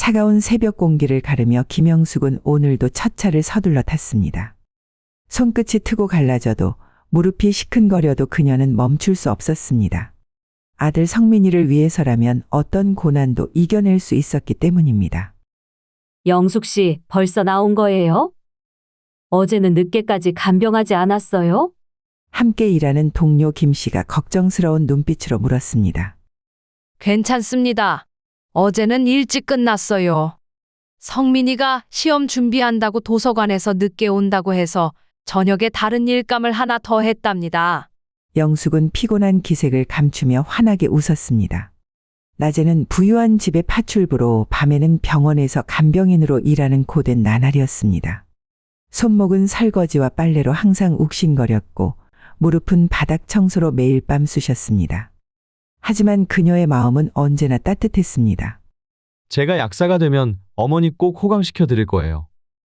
차가운 새벽 공기를 가르며 김영숙은 오늘도 첫 차를 서둘러 탔습니다. 손끝이 트고 갈라져도 무릎이 시큰거려도 그녀는 멈출 수 없었습니다. 아들 성민이를 위해서라면 어떤 고난도 이겨낼 수 있었기 때문입니다. 영숙 씨, 벌써 나온 거예요? 어제는 늦게까지 간병하지 않았어요? 함께 일하는 동료 김 씨가 걱정스러운 눈빛으로 물었습니다. 괜찮습니다. 어제는 일찍 끝났어요. 성민이가 시험 준비한다고 도서관에서 늦게 온다고 해서 저녁에 다른 일감을 하나 더 했답니다. 영숙은 피곤한 기색을 감추며 환하게 웃었습니다. 낮에는 부유한 집의 파출부로 밤에는 병원에서 간병인으로 일하는 고된 나날이었습니다. 손목은 설거지와 빨래로 항상 욱신거렸고 무릎은 바닥 청소로 매일 밤 쑤셨습니다. 하지만 그녀의 마음은 언제나 따뜻했습니다. 제가 약사가 되면 어머니 꼭 호강시켜 드릴 거예요.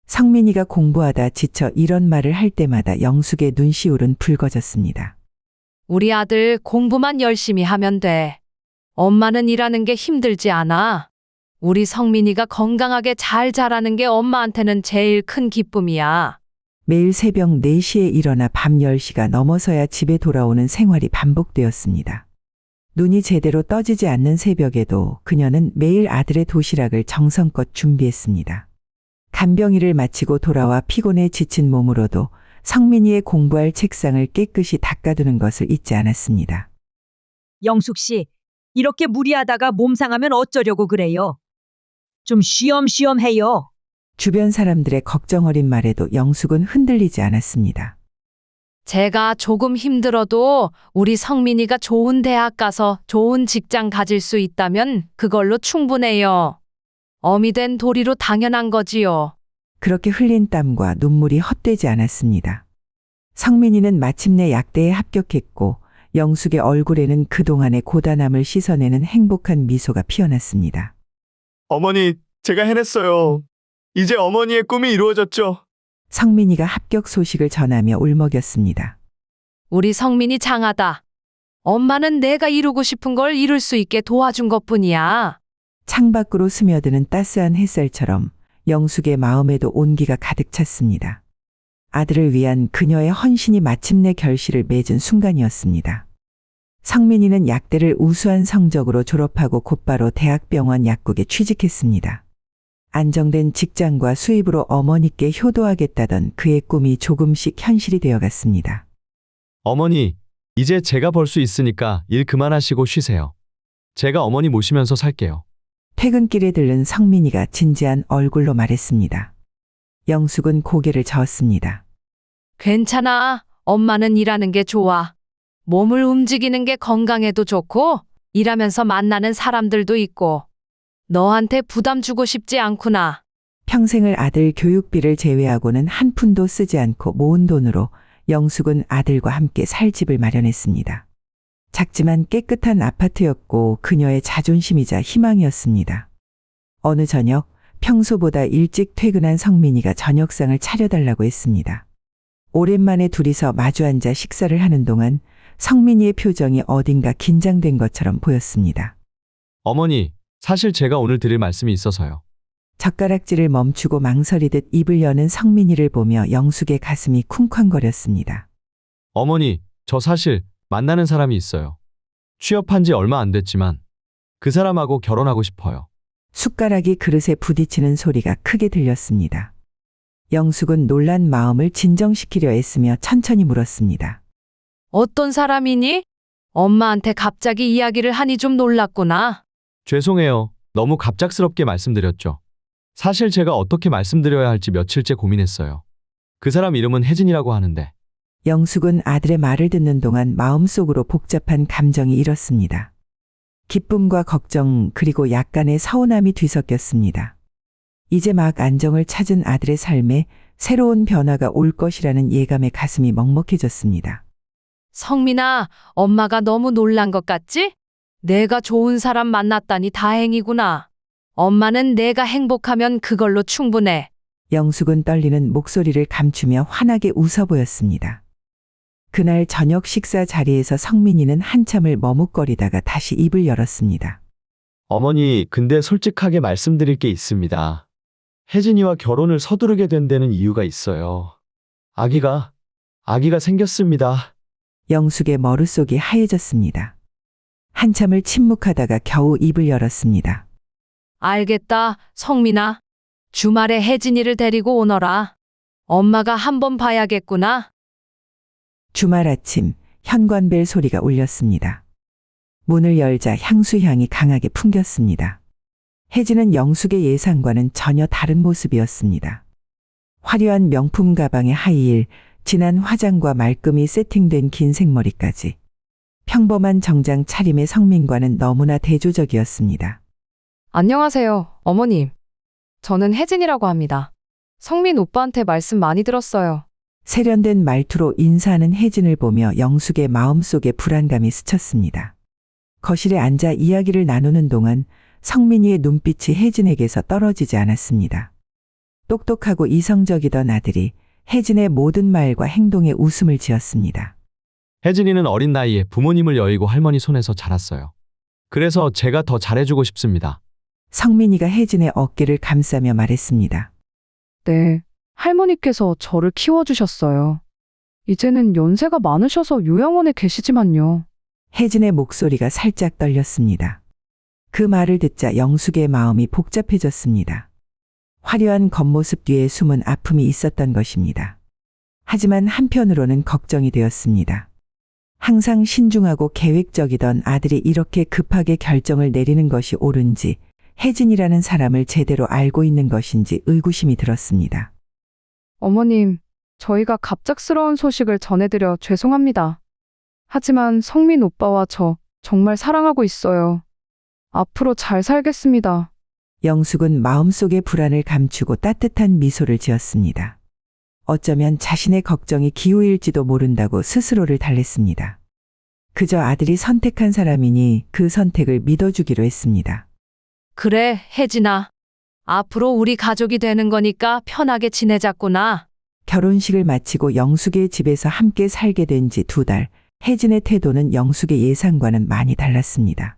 성민이가 공부하다 지쳐 이런 말을 할 때마다 영숙의 눈시울은 붉어졌습니다. 우리 아들 공부만 열심히 하면 돼. 엄마는 일하는 게 힘들지 않아. 우리 성민이가 건강하게 잘 자라는 게 엄마한테는 제일 큰 기쁨이야. 매일 새벽 4시에 일어나 밤 10시가 넘어서야 집에 돌아오는 생활이 반복되었습니다. 눈이 제대로 떠지지 않는 새벽에도 그녀는 매일 아들의 도시락을 정성껏 준비했습니다. 간병일을 마치고 돌아와 피곤해 지친 몸으로도 성민이의 공부할 책상을 깨끗이 닦아두는 것을 잊지 않았습니다. 영숙 씨, 이렇게 무리하다가 몸 상하면 어쩌려고 그래요? 좀 쉬엄쉬엄 해요. 주변 사람들의 걱정 어린 말에도 영숙은 흔들리지 않았습니다. 제가 조금 힘들어도 우리 성민이가 좋은 대학 가서 좋은 직장 가질 수 있다면 그걸로 충분해요. 어미 된 도리로 당연한 거지요. 그렇게 흘린 땀과 눈물이 헛되지 않았습니다. 성민이는 마침내 약대에 합격했고 영숙의 얼굴에는 그동안의 고단함을 씻어내는 행복한 미소가 피어났습니다. 어머니, 제가 해냈어요. 이제 어머니의 꿈이 이루어졌죠. 성민이가 합격 소식을 전하며 울먹였습니다. 우리 성민이 장하다. 엄마는 내가 이루고 싶은 걸 이룰 수 있게 도와준 것뿐이야. 창밖으로 스며드는 따스한 햇살처럼 영숙의 마음에도 온기가 가득 찼습니다. 아들을 위한 그녀의 헌신이 마침내 결실을 맺은 순간이었습니다. 성민이는 약대를 우수한 성적으로 졸업하고 곧바로 대학병원 약국에 취직했습니다. 안정된 직장과 수입으로 어머니께 효도하겠다던 그의 꿈이 조금씩 현실이 되어갔습니다. 어머니, 이제 제가 벌 수 있으니까 일 그만하시고 쉬세요. 제가 어머니 모시면서 살게요. 퇴근길에 들른 성민이가 진지한 얼굴로 말했습니다. 영숙은 고개를 저었습니다. 괜찮아. 엄마는 일하는 게 좋아. 몸을 움직이는 게 건강에도 좋고 일하면서 만나는 사람들도 있고 너한테 부담 주고 싶지 않구나. 평생을 아들 교육비를 제외하고는 한 푼도 쓰지 않고 모은 돈으로 영숙은 아들과 함께 살 집을 마련했습니다. 작지만 깨끗한 아파트였고 그녀의 자존심이자 희망이었습니다. 어느 저녁 평소보다 일찍 퇴근한 성민이가 저녁상을 차려달라고 했습니다. 오랜만에 둘이서 마주 앉아 식사를 하는 동안 성민이의 표정이 어딘가 긴장된 것처럼 보였습니다. 어머니, 사실 제가 오늘 드릴 말씀이 있어서요. 젓가락질을 멈추고 망설이듯 입을 여는 성민이를 보며 영숙의 가슴이 쿵쾅거렸습니다. 어머니, 저 사실 만나는 사람이 있어요. 취업한 지 얼마 안 됐지만 그 사람하고 결혼하고 싶어요. 숟가락이 그릇에 부딪히는 소리가 크게 들렸습니다. 영숙은 놀란 마음을 진정시키려 애쓰며 천천히 물었습니다. 어떤 사람이니? 엄마한테 갑자기 이야기를 하니 좀 놀랐구나. 죄송해요. 너무 갑작스럽게 말씀드렸죠. 사실 제가 어떻게 말씀드려야 할지 며칠째 고민했어요. 그 사람 이름은 혜진이라고 하는데. 영숙은 아들의 말을 듣는 동안 마음속으로 복잡한 감정이 일었습니다. 기쁨과 걱정 그리고 약간의 서운함이 뒤섞였습니다. 이제 막 안정을 찾은 아들의 삶에 새로운 변화가 올 것이라는 예감에 가슴이 먹먹해졌습니다. 성민아, 엄마가 너무 놀란 것 같지? 내가 좋은 사람 만났다니 다행이구나. 엄마는 내가 행복하면 그걸로 충분해. 영숙은 떨리는 목소리를 감추며 환하게 웃어 보였습니다. 그날 저녁 식사 자리에서 성민이는 한참을 머뭇거리다가 다시 입을 열었습니다. 어머니, 근데 솔직하게 말씀드릴 게 있습니다. 혜진이와 결혼을 서두르게 된 데는 이유가 있어요. 아기가 생겼습니다. 영숙의 머릿속이 하얘졌습니다. 한참을 침묵하다가 겨우 입을 열었습니다. 알겠다, 성민아. 주말에 혜진이를 데리고 오너라. 엄마가 한번 봐야겠구나. 주말 아침 현관벨 소리가 울렸습니다. 문을 열자 향수향이 강하게 풍겼습니다. 혜진은 영숙의 예상과는 전혀 다른 모습이었습니다. 화려한 명품 가방에 하이힐, 진한 화장과 말끔히 세팅된 긴 생머리까지. 평범한 정장 차림의 성민과는 너무나 대조적이었습니다. 안녕하세요, 어머님. 저는 혜진이라고 합니다. 성민 오빠한테 말씀 많이 들었어요. 세련된 말투로 인사하는 혜진을 보며 영숙의 마음속에 불안감이 스쳤습니다. 거실에 앉아 이야기를 나누는 동안 성민이의 눈빛이 혜진에게서 떨어지지 않았습니다. 똑똑하고 이성적이던 아들이 혜진의 모든 말과 행동에 웃음을 지었습니다. 혜진이는 어린 나이에 부모님을 여의고 할머니 손에서 자랐어요. 그래서 제가 더 잘해주고 싶습니다. 성민이가 혜진의 어깨를 감싸며 말했습니다. 네, 할머니께서 저를 키워주셨어요. 이제는 연세가 많으셔서 요양원에 계시지만요. 혜진의 목소리가 살짝 떨렸습니다. 그 말을 듣자 영숙의 마음이 복잡해졌습니다. 화려한 겉모습 뒤에 숨은 아픔이 있었던 것입니다. 하지만 한편으로는 걱정이 되었습니다. 항상 신중하고 계획적이던 아들이 이렇게 급하게 결정을 내리는 것이 옳은지, 혜진이라는 사람을 제대로 알고 있는 것인지 의구심이 들었습니다. 어머님, 저희가 갑작스러운 소식을 전해드려 죄송합니다. 하지만 성민 오빠와 저 정말 사랑하고 있어요. 앞으로 잘 살겠습니다. 영숙은 마음속의 불안을 감추고 따뜻한 미소를 지었습니다. 어쩌면 자신의 걱정이 기우일지도 모른다고 스스로를 달랬습니다. 그저 아들이 선택한 사람이니 그 선택을 믿어주기로 했습니다. 그래, 혜진아. 앞으로 우리 가족이 되는 거니까 편하게 지내자꾸나. 결혼식을 마치고 영숙의 집에서 함께 살게 된 지 2달, 혜진의 태도는 영숙의 예상과는 많이 달랐습니다.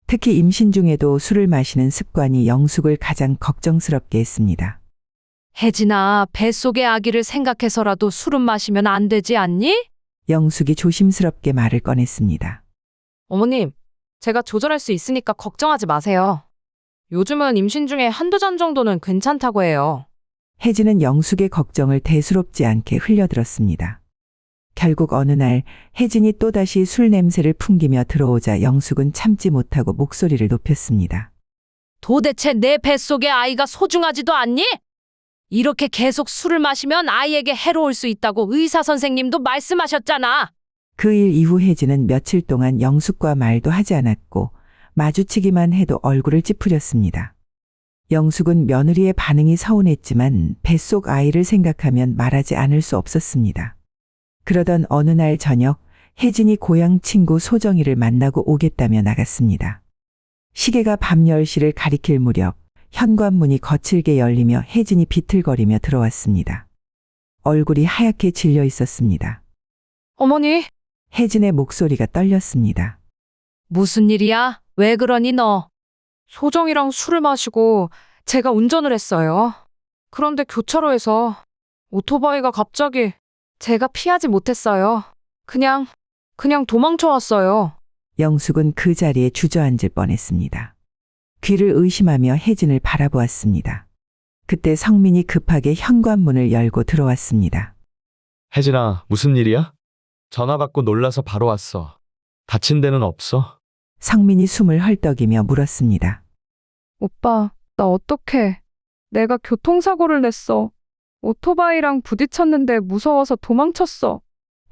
특히 임신 중에도 술을 마시는 습관이 영숙을 가장 걱정스럽게 했습니다. 혜진아, 뱃속의 아기를 생각해서라도 술은 마시면 안 되지 않니? 영숙이 조심스럽게 말을 꺼냈습니다. 어머님, 제가 조절할 수 있으니까 걱정하지 마세요. 요즘은 임신 중에 한두 잔 정도는 괜찮다고 해요. 혜진은 영숙의 걱정을 대수롭지 않게 흘려들었습니다. 결국 어느 날 혜진이 또다시 술 냄새를 풍기며 들어오자 영숙은 참지 못하고 목소리를 높였습니다. 도대체 내 뱃속의 아이가 소중하지도 않니? 이렇게 계속 술을 마시면 아이에게 해로울 수 있다고 의사 선생님도 말씀하셨잖아. 그 일 이후 혜진은 며칠 동안 영숙과 말도 하지 않았고 마주치기만 해도 얼굴을 찌푸렸습니다. 영숙은 며느리의 반응이 서운했지만 뱃속 아이를 생각하면 말하지 않을 수 없었습니다. 그러던 어느 날 저녁 혜진이 고향 친구 소정이를 만나고 오겠다며 나갔습니다. 시계가 밤 10시를 가리킬 무렵 현관문이 거칠게 열리며 혜진이 비틀거리며 들어왔습니다. 얼굴이 하얗게 질려 있었습니다. 어머니, 혜진의 목소리가 떨렸습니다. 무슨 일이야? 왜 그러니 너? 소정이랑 술을 마시고 제가 운전을 했어요. 그런데 교차로에서 오토바이가 갑자기 제가 피하지 못했어요. 그냥 도망쳐 왔어요. 영숙은 그 자리에 주저앉을 뻔했습니다. 귀를 의심하며 혜진을 바라보았습니다. 그때 성민이 급하게 현관문을 열고 들어왔습니다. 혜진아, 무슨 일이야? 전화 받고 놀라서 바로 왔어. 다친 데는 없어? 성민이 숨을 헐떡이며 물었습니다. 오빠, 나 어떡해. 내가 교통사고를 냈어. 오토바이랑 부딪혔는데 무서워서 도망쳤어.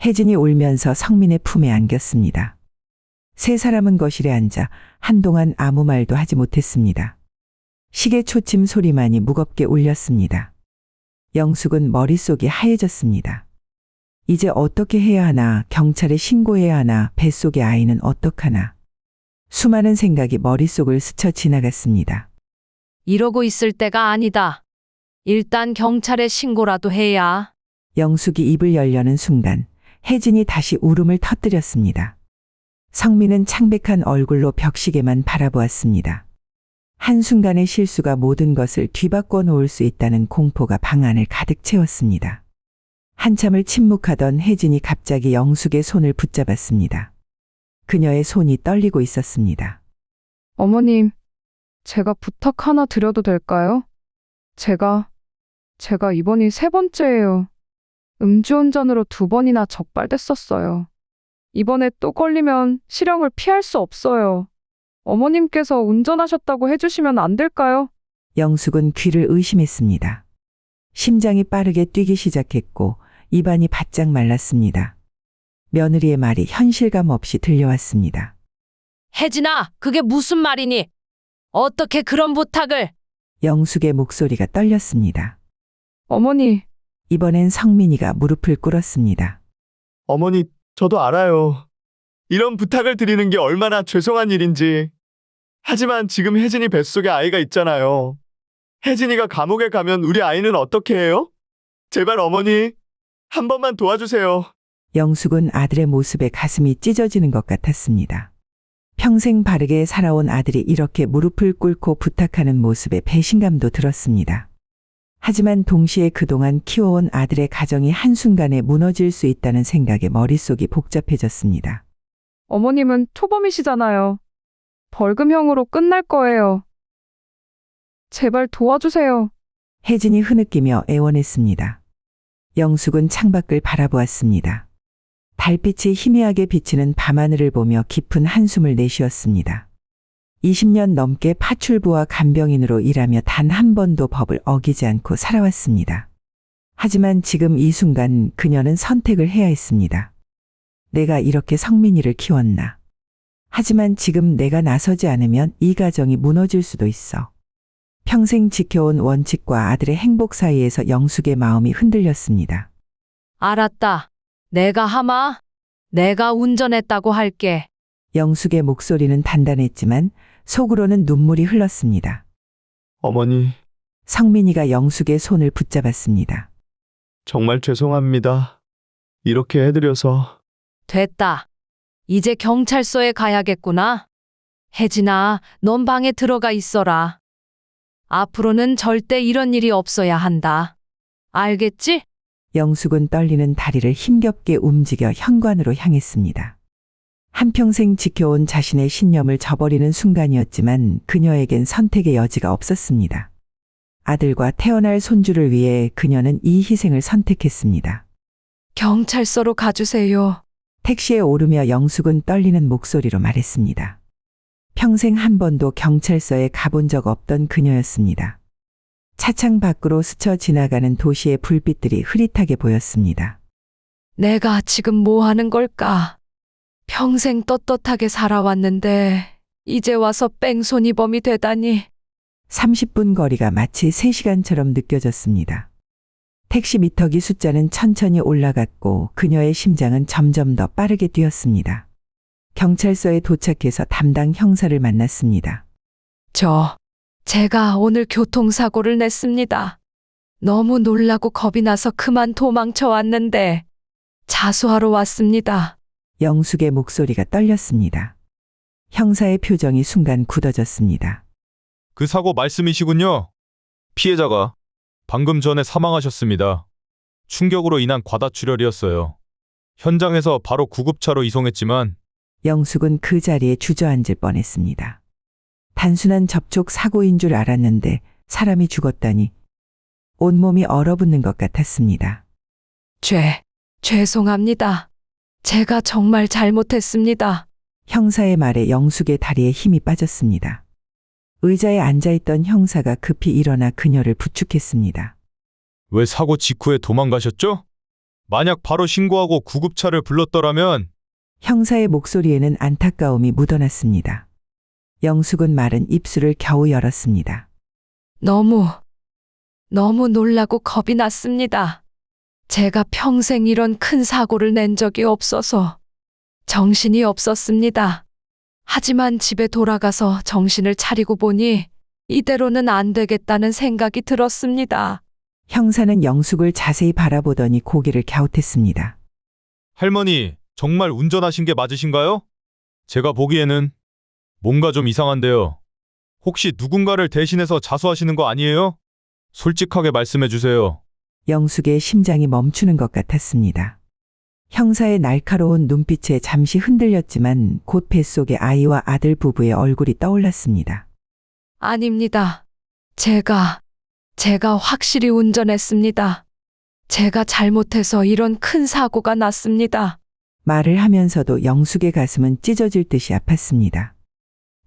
혜진이 울면서 성민의 품에 안겼습니다. 세 사람은 거실에 앉아 한동안 아무 말도 하지 못했습니다. 시계 초침 소리만이 무겁게 울렸습니다. 영숙은 머릿속이 하얘졌습니다. 이제 어떻게 해야 하나, 경찰에 신고해야 하나, 뱃속의 아이는 어떡하나. 수많은 생각이 머릿속을 스쳐 지나갔습니다. 이러고 있을 때가 아니다. 일단 경찰에 신고라도 해야. 영숙이 입을 열려는 순간 혜진이 다시 울음을 터뜨렸습니다. 성민은 창백한 얼굴로 벽시계만 바라보았습니다. 한순간의 실수가 모든 것을 뒤바꿔 놓을 수 있다는 공포가 방 안을 가득 채웠습니다. 한참을 침묵하던 혜진이 갑자기 영숙의 손을 붙잡았습니다. 그녀의 손이 떨리고 있었습니다. 어머님, 제가 부탁 하나 드려도 될까요? 제가 이번이 세 번째예요. 음주운전으로 2번이나 적발됐었어요. 이번에 또 걸리면 실형을 피할 수 없어요. 어머님께서 운전하셨다고 해주시면 안 될까요? 영숙은 귀를 의심했습니다. 심장이 빠르게 뛰기 시작했고 입안이 바짝 말랐습니다. 며느리의 말이 현실감 없이 들려왔습니다. 혜진아, 그게 무슨 말이니? 어떻게 그런 부탁을? 영숙의 목소리가 떨렸습니다. 어머니, 이번엔 성민이가 무릎을 꿇었습니다. 어머니, 저도 알아요. 이런 부탁을 드리는 게 얼마나 죄송한 일인지. 하지만 지금 혜진이 뱃속에 아이가 있잖아요. 혜진이가 감옥에 가면 우리 아이는 어떻게 해요? 제발 어머니, 한 번만 도와주세요. 영숙은 아들의 모습에 가슴이 찢어지는 것 같았습니다. 평생 바르게 살아온 아들이 이렇게 무릎을 꿇고 부탁하는 모습에 배신감도 들었습니다. 하지만 동시에 그동안 키워온 아들의 가정이 한순간에 무너질 수 있다는 생각에 머릿속이 복잡해졌습니다. 어머님은 초범이시잖아요. 벌금형으로 끝날 거예요. 제발 도와주세요. 혜진이 흐느끼며 애원했습니다. 영숙은 창밖을 바라보았습니다. 달빛이 희미하게 비치는 밤하늘을 보며 깊은 한숨을 내쉬었습니다. 20년 넘게 파출부와 간병인으로 일하며 단 한 번도 법을 어기지 않고 살아왔습니다. 하지만 지금 이 순간 그녀는 선택을 해야 했습니다. 내가 이렇게 성민이를 키웠나. 하지만 지금 내가 나서지 않으면 이 가정이 무너질 수도 있어. 평생 지켜온 원칙과 아들의 행복 사이에서 영숙의 마음이 흔들렸습니다. 알았다. 내가 하마. 내가 운전했다고 할게. 영숙의 목소리는 단단했지만 속으로는 눈물이 흘렀습니다. 어머니, 성민이가 영숙의 손을 붙잡았습니다. 정말 죄송합니다. 이렇게 해드려서. 됐다. 이제 경찰서에 가야겠구나. 혜진아, 넌 방에 들어가 있어라. 앞으로는 절대 이런 일이 없어야 한다. 알겠지? 영숙은 떨리는 다리를 힘겹게 움직여 현관으로 향했습니다. 한평생 지켜온 자신의 신념을 저버리는 순간이었지만 그녀에겐 선택의 여지가 없었습니다. 아들과 태어날 손주를 위해 그녀는 이 희생을 선택했습니다. 경찰서로 가주세요. 택시에 오르며 영숙은 떨리는 목소리로 말했습니다. 평생 한 번도 경찰서에 가본 적 없던 그녀였습니다. 차창 밖으로 스쳐 지나가는 도시의 불빛들이 흐릿하게 보였습니다. 내가 지금 뭐 하는 걸까? 평생 떳떳하게 살아왔는데 이제 와서 뺑소니범이 되다니. 30분 거리가 마치 3시간처럼 느껴졌습니다. 택시 미터기 숫자는 천천히 올라갔고 그녀의 심장은 점점 더 빠르게 뛰었습니다. 경찰서에 도착해서 담당 형사를 만났습니다. 제가 오늘 교통사고를 냈습니다. 너무 놀라고 겁이 나서 그만 도망쳐 왔는데 자수하러 왔습니다. 영숙의 목소리가 떨렸습니다. 형사의 표정이 순간 굳어졌습니다. 그 사고 말씀이시군요. 피해자가 방금 전에 사망하셨습니다. 충격으로 인한 과다출혈이었어요. 현장에서 바로 구급차로 이송했지만 영숙은 그 자리에 주저앉을 뻔했습니다. 단순한 접촉 사고인 줄 알았는데 사람이 죽었다니 온몸이 얼어붙는 것 같았습니다. 죄송합니다. 제가 정말 잘못했습니다. 형사의 말에 영숙의 다리에 힘이 빠졌습니다. 의자에 앉아있던 형사가 급히 일어나 그녀를 부축했습니다. 왜 사고 직후에 도망가셨죠? 만약 바로 신고하고 구급차를 불렀더라면. 형사의 목소리에는 안타까움이 묻어났습니다. 영숙은 마른 입술을 겨우 열었습니다. 너무 놀라고 겁이 났습니다. 제가 평생 이런 큰 사고를 낸 적이 없어서 정신이 없었습니다. 하지만 집에 돌아가서 정신을 차리고 보니 이대로는 안 되겠다는 생각이 들었습니다. 형사는 영숙을 자세히 바라보더니 고개를 갸웃했습니다. 할머니, 정말 운전하신 게 맞으신가요? 제가 보기에는 뭔가 좀 이상한데요. 혹시 누군가를 대신해서 자수하시는 거 아니에요? 솔직하게 말씀해 주세요. 영숙의 심장이 멈추는 것 같았습니다. 형사의 날카로운 눈빛에 잠시 흔들렸지만 곧 뱃속에 아이와 아들 부부의 얼굴이 떠올랐습니다. 아닙니다. 제가 확실히 운전했습니다. 제가 잘못해서 이런 큰 사고가 났습니다. 말을 하면서도 영숙의 가슴은 찢어질 듯이 아팠습니다.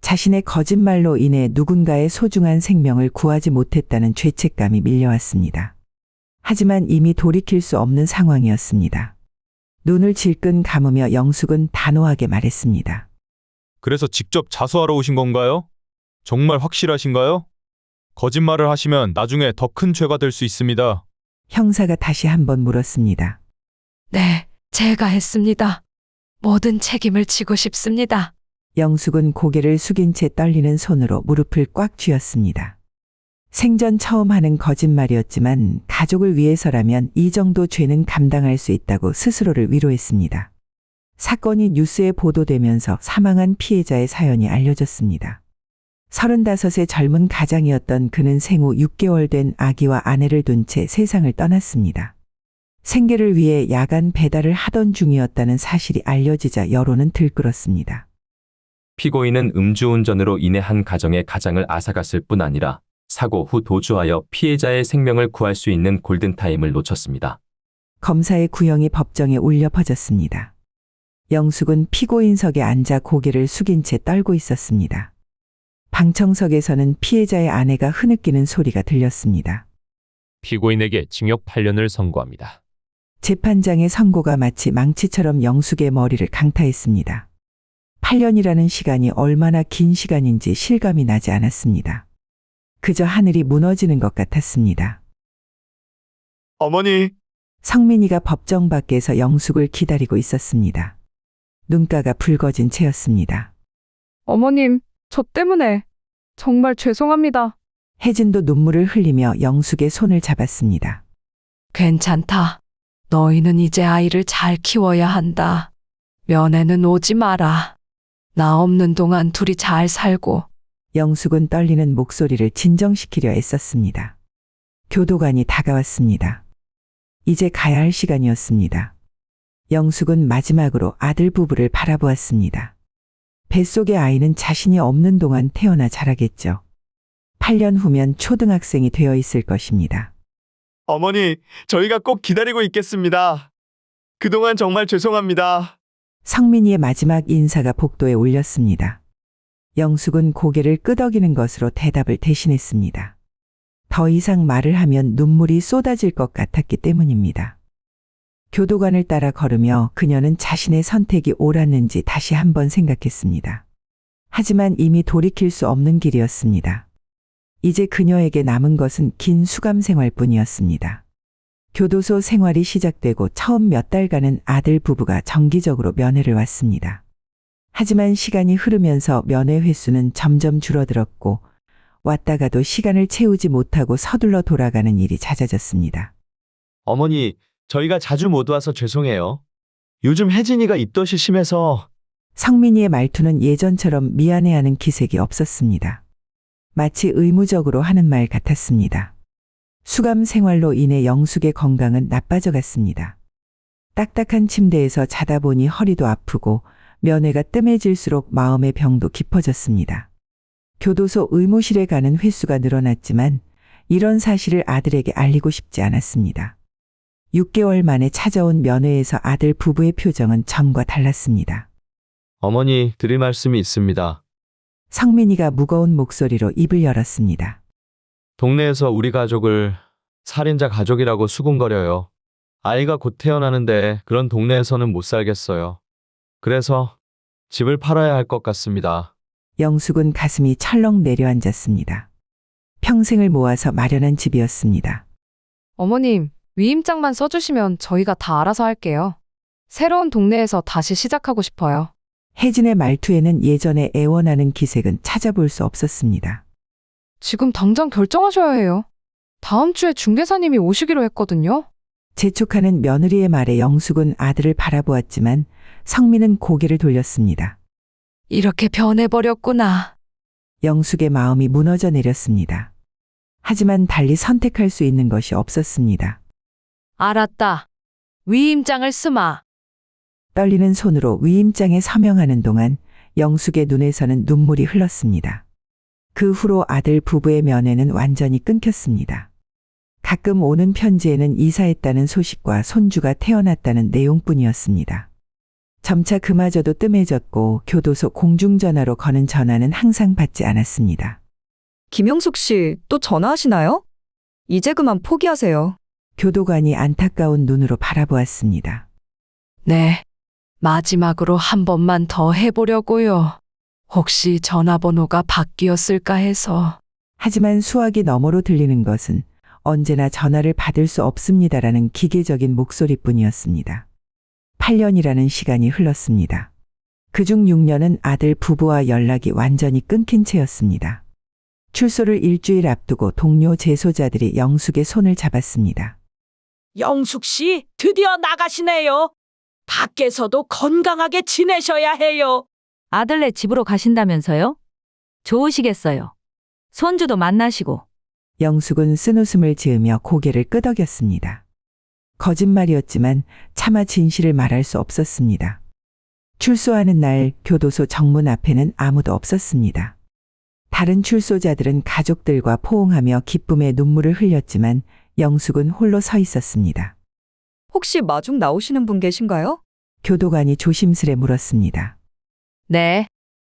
자신의 거짓말로 인해 누군가의 소중한 생명을 구하지 못했다는 죄책감이 밀려왔습니다. 하지만 이미 돌이킬 수 없는 상황이었습니다. 눈을 질끈 감으며 영숙은 단호하게 말했습니다. 그래서 직접 자수하러 오신 건가요? 정말 확실하신가요? 거짓말을 하시면 나중에 더 큰 죄가 될 수 있습니다. 형사가 다시 한번 물었습니다. 네, 제가 했습니다. 모든 책임을 지고 싶습니다. 영숙은 고개를 숙인 채 떨리는 손으로 무릎을 꽉 쥐었습니다. 생전 처음 하는 거짓말이었지만 가족을 위해서라면 이 정도 죄는 감당할 수 있다고 스스로를 위로했습니다. 사건이 뉴스에 보도되면서 사망한 피해자의 사연이 알려졌습니다. 35의 젊은 가장이었던 그는 생후 6개월 된 아기와 아내를 둔 채 세상을 떠났습니다. 생계를 위해 야간 배달을 하던 중이었다는 사실이 알려지자 여론은 들끓었습니다. 피고인은 음주운전으로 인해 한 가정의 가장을 앗아갔을 뿐 아니라 사고 후 도주하여 피해자의 생명을 구할 수 있는 골든타임을 놓쳤습니다. 검사의 구형이 법정에 울려 퍼졌습니다. 영숙은 피고인석에 앉아 고개를 숙인 채 떨고 있었습니다. 방청석에서는 피해자의 아내가 흐느끼는 소리가 들렸습니다. 피고인에게 징역 8년을 선고합니다. 재판장의 선고가 마치 망치처럼 영숙의 머리를 강타했습니다. 8년이라는 시간이 얼마나 긴 시간인지 실감이 나지 않았습니다. 그저 하늘이 무너지는 것 같았습니다. 어머니, 성민이가 법정 밖에서 영숙을 기다리고 있었습니다. 눈가가 붉어진 채였습니다. 어머님, 저 때문에 정말 죄송합니다. 혜진도 눈물을 흘리며 영숙의 손을 잡았습니다. 괜찮다. 너희는 이제 아이를 잘 키워야 한다. 면회는 오지 마라. 나 없는 동안 둘이 잘 살고. 영숙은 떨리는 목소리를 진정시키려 애썼습니다. 교도관이 다가왔습니다. 이제 가야 할 시간이었습니다. 영숙은 마지막으로 아들 부부를 바라보았습니다. 뱃속의 아이는 자신이 없는 동안 태어나 자라겠죠. 8년 후면 초등학생이 되어 있을 것입니다. 어머니, 저희가 꼭 기다리고 있겠습니다. 그동안 정말 죄송합니다. 성민이의 마지막 인사가 복도에 울렸습니다. 영숙은 고개를 끄덕이는 것으로 대답을 대신했습니다. 더 이상 말을 하면 눈물이 쏟아질 것 같았기 때문입니다. 교도관을 따라 걸으며 그녀는 자신의 선택이 옳았는지 다시 한번 생각했습니다. 하지만 이미 돌이킬 수 없는 길이었습니다. 이제 그녀에게 남은 것은 긴 수감 생활뿐이었습니다. 교도소 생활이 시작되고 처음 몇 달간은 아들 부부가 정기적으로 면회를 왔습니다. 하지만 시간이 흐르면서 면회 횟수는 점점 줄어들었고 왔다가도 시간을 채우지 못하고 서둘러 돌아가는 일이 잦아졌습니다. 어머니, 저희가 자주 못 와서 죄송해요. 요즘 혜진이가 입덧이 심해서. 성민이의 말투는 예전처럼 미안해하는 기색이 없었습니다. 마치 의무적으로 하는 말 같았습니다. 수감 생활로 인해 영숙의 건강은 나빠져 갔습니다. 딱딱한 침대에서 자다 보니 허리도 아프고 면회가 뜸해질수록 마음의 병도 깊어졌습니다. 교도소 의무실에 가는 횟수가 늘어났지만 이런 사실을 아들에게 알리고 싶지 않았습니다. 6개월 만에 찾아온 면회에서 아들 부부의 표정은 전과 달랐습니다. 어머니, 드릴 말씀이 있습니다. 성민이가 무거운 목소리로 입을 열었습니다. 동네에서 우리 가족을 살인자 가족이라고 수군거려요. 아이가 곧 태어나는데 그런 동네에서는 못 살겠어요. 그래서 집을 팔아야 할 것 같습니다. 영숙은 가슴이 철렁 내려앉았습니다. 평생을 모아서 마련한 집이었습니다. 어머님, 위임장만 써주시면 저희가 다 알아서 할게요. 새로운 동네에서 다시 시작하고 싶어요. 혜진의 말투에는 예전에 애원하는 기색은 찾아볼 수 없었습니다. 지금 당장 결정하셔야 해요. 다음 주에 중개사님이 오시기로 했거든요. 재촉하는 며느리의 말에 영숙은 아들을 바라보았지만 성민은 고개를 돌렸습니다. 이렇게 변해버렸구나. 영숙의 마음이 무너져 내렸습니다. 하지만 달리 선택할 수 있는 것이 없었습니다. 알았다. 위임장을 쓰마. 떨리는 손으로 위임장에 서명하는 동안 영숙의 눈에서는 눈물이 흘렀습니다. 그 후로 아들 부부의 면회는 완전히 끊겼습니다. 가끔 오는 편지에는 이사했다는 소식과 손주가 태어났다는 내용뿐이었습니다. 점차 그마저도 뜸해졌고 교도소 공중전화로 거는 전화는 항상 받지 않았습니다. 김영숙 씨, 또 전화하시나요? 이제 그만 포기하세요. 교도관이 안타까운 눈으로 바라보았습니다. 네. 마지막으로 한 번만 더 해보려고요. 혹시 전화번호가 바뀌었을까 해서. 하지만 수화기 너머로 들리는 것은 언제나 전화를 받을 수 없습니다라는 기계적인 목소리뿐이었습니다. 8년이라는 시간이 흘렀습니다. 그중 6년은 아들 부부와 연락이 완전히 끊긴 채였습니다. 출소를 일주일 앞두고 동료 재소자들이 영숙의 손을 잡았습니다. 영숙 씨, 드디어 나가시네요. 밖에서도 건강하게 지내셔야 해요. 아들네 집으로 가신다면서요? 좋으시겠어요. 손주도 만나시고. 영숙은 쓴웃음을 지으며 고개를 끄덕였습니다. 거짓말이었지만 차마 진실을 말할 수 없었습니다. 출소하는 날 교도소 정문 앞에는 아무도 없었습니다. 다른 출소자들은 가족들과 포옹하며 기쁨의 눈물을 흘렸지만 영숙은 홀로 서 있었습니다. 혹시 마중 나오시는 분 계신가요? 교도관이 조심스레 물었습니다. 네.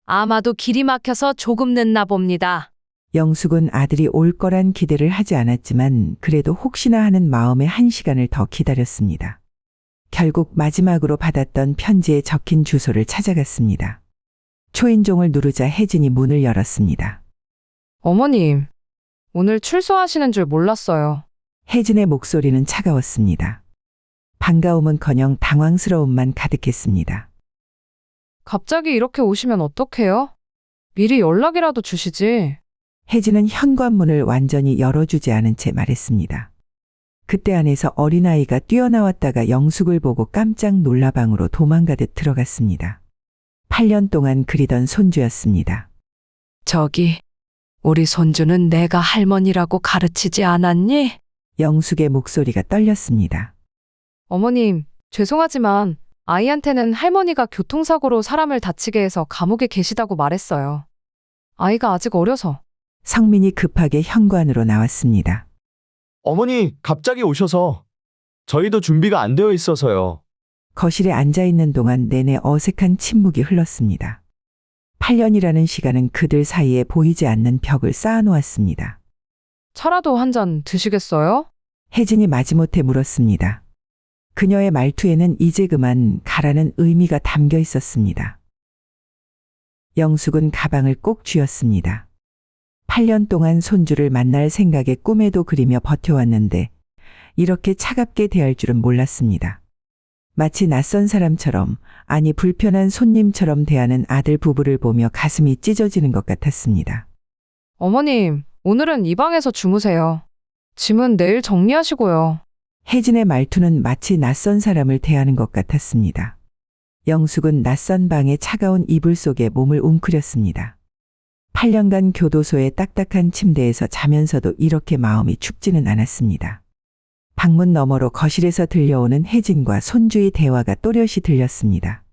아마도 길이 막혀서 조금 늦나 봅니다. 영숙은 아들이 올 거란 기대를 하지 않았지만 그래도 혹시나 하는 마음에 1시간을 더 기다렸습니다. 결국 마지막으로 받았던 편지에 적힌 주소를 찾아갔습니다. 초인종을 누르자 혜진이 문을 열었습니다. 어머님, 오늘 출소하시는 줄 몰랐어요. 혜진의 목소리는 차가웠습니다. 반가움은커녕 당황스러움만 가득했습니다. 갑자기 이렇게 오시면 어떡해요? 미리 연락이라도 주시지. 혜진은 현관문을 완전히 열어주지 않은 채 말했습니다. 그때 안에서 어린아이가 뛰어나왔다가 영숙을 보고 깜짝 놀라 방으로 도망가듯 들어갔습니다. 8년 동안 그리던 손주였습니다. 저기, 우리 손주는 내가 할머니라고 가르치지 않았니? 영숙의 목소리가 떨렸습니다. 어머님, 죄송하지만 아이한테는 할머니가 교통사고로 사람을 다치게 해서 감옥에 계시다고 말했어요. 아이가 아직 어려서. 성민이 급하게 현관으로 나왔습니다. 어머니, 갑자기 오셔서 저희도 준비가 안 되어 있어서요. 거실에 앉아있는 동안 내내 어색한 침묵이 흘렀습니다. 8년이라는 시간은 그들 사이에 보이지 않는 벽을 쌓아놓았습니다. 차라도 한 잔 드시겠어요? 혜진이 마지못해 물었습니다. 그녀의 말투에는 이제 그만 가라는 의미가 담겨 있었습니다. 영숙은 가방을 꼭 쥐었습니다. 8년 동안 손주를 만날 생각에 꿈에도 그리며 버텨왔는데 이렇게 차갑게 대할 줄은 몰랐습니다. 마치 낯선 사람처럼, 아니 불편한 손님처럼 대하는 아들 부부를 보며 가슴이 찢어지는 것 같았습니다. 어머님, 오늘은 이 방에서 주무세요. 짐은 내일 정리하시고요. 혜진의 말투는 마치 낯선 사람을 대하는 것 같았습니다. 영숙은 낯선 방의 차가운 이불 속에 몸을 웅크렸습니다. 8년간 교도소의 딱딱한 침대에서 자면서도 이렇게 마음이 춥지는 않았습니다. 방문 너머로 거실에서 들려오는 혜진과 손주의 대화가 또렷이 들렸습니다.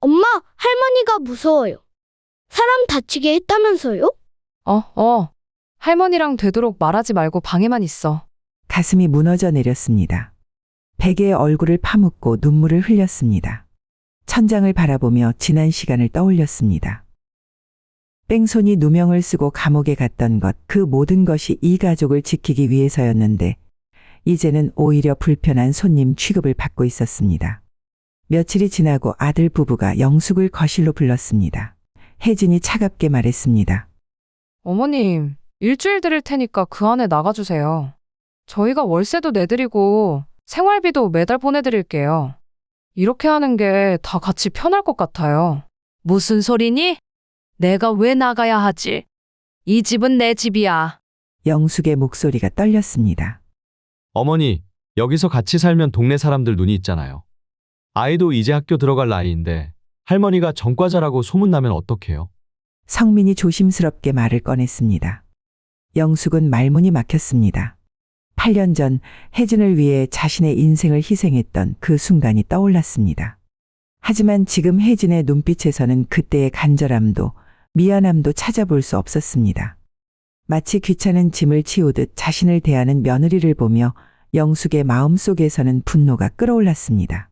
엄마, 할머니가 무서워요. 사람 다치게 했다면서요? 할머니랑 되도록 말하지 말고 방에만 있어. 가슴이 무너져 내렸습니다. 베개에 얼굴을 파묻고 눈물을 흘렸습니다. 천장을 바라보며 지난 시간을 떠올렸습니다. 뺑소니 누명을 쓰고 감옥에 갔던 것, 그 모든 것이 이 가족을 지키기 위해서였는데 이제는 오히려 불편한 손님 취급을 받고 있었습니다. 며칠이 지나고 아들 부부가 영숙을 거실로 불렀습니다. 혜진이 차갑게 말했습니다. 어머님, 일주일 드릴 테니까 그 안에 나가주세요. 저희가 월세도 내드리고 생활비도 매달 보내드릴게요. 이렇게 하는 게 다 같이 편할 것 같아요. 무슨 소리니? 내가 왜 나가야 하지? 이 집은 내 집이야. 영숙의 목소리가 떨렸습니다. 어머니, 여기서 같이 살면 동네 사람들 눈이 있잖아요. 아이도 이제 학교 들어갈 나이인데 할머니가 전과자라고 소문나면 어떡해요? 성민이 조심스럽게 말을 꺼냈습니다. 영숙은 말문이 막혔습니다. 8년 전 혜진을 위해 자신의 인생을 희생했던 그 순간이 떠올랐습니다. 하지만 지금 혜진의 눈빛에서는 그때의 간절함도 미안함도 찾아볼 수 없었습니다. 마치 귀찮은 짐을 치우듯 자신을 대하는 며느리를 보며 영숙의 마음속에서는 분노가 끓어올랐습니다.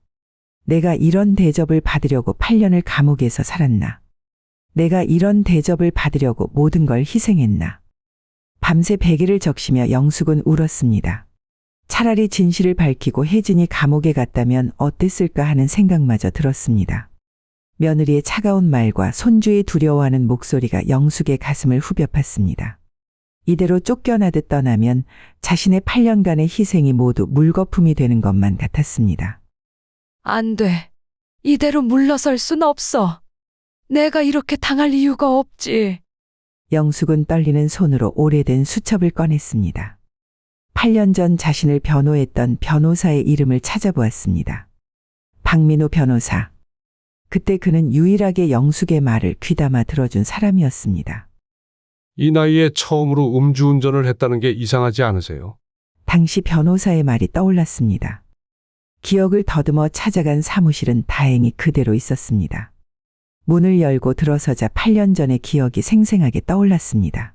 내가 이런 대접을 받으려고 8년을 감옥에서 살았나? 내가 이런 대접을 받으려고 모든 걸 희생했나? 밤새 베개를 적시며 영숙은 울었습니다. 차라리 진실을 밝히고 혜진이 감옥에 갔다면 어땠을까 하는 생각마저 들었습니다. 며느리의 차가운 말과 손주의 두려워하는 목소리가 영숙의 가슴을 후벼 팠습니다. 이대로 쫓겨나듯 떠나면 자신의 8년간의 희생이 모두 물거품이 되는 것만 같았습니다. 안 돼. 이대로 물러설 순 없어. 내가 이렇게 당할 이유가 없지. 영숙은 떨리는 손으로 오래된 수첩을 꺼냈습니다. 8년 전 자신을 변호했던 변호사의 이름을 찾아보았습니다. 박민우 변호사. 그때 그는 유일하게 영숙의 말을 귀담아 들어준 사람이었습니다. 이 나이에 처음으로 음주운전을 했다는 게 이상하지 않으세요? 당시 변호사의 말이 떠올랐습니다. 기억을 더듬어 찾아간 사무실은 다행히 그대로 있었습니다. 문을 열고 들어서자 8년 전의 기억이 생생하게 떠올랐습니다.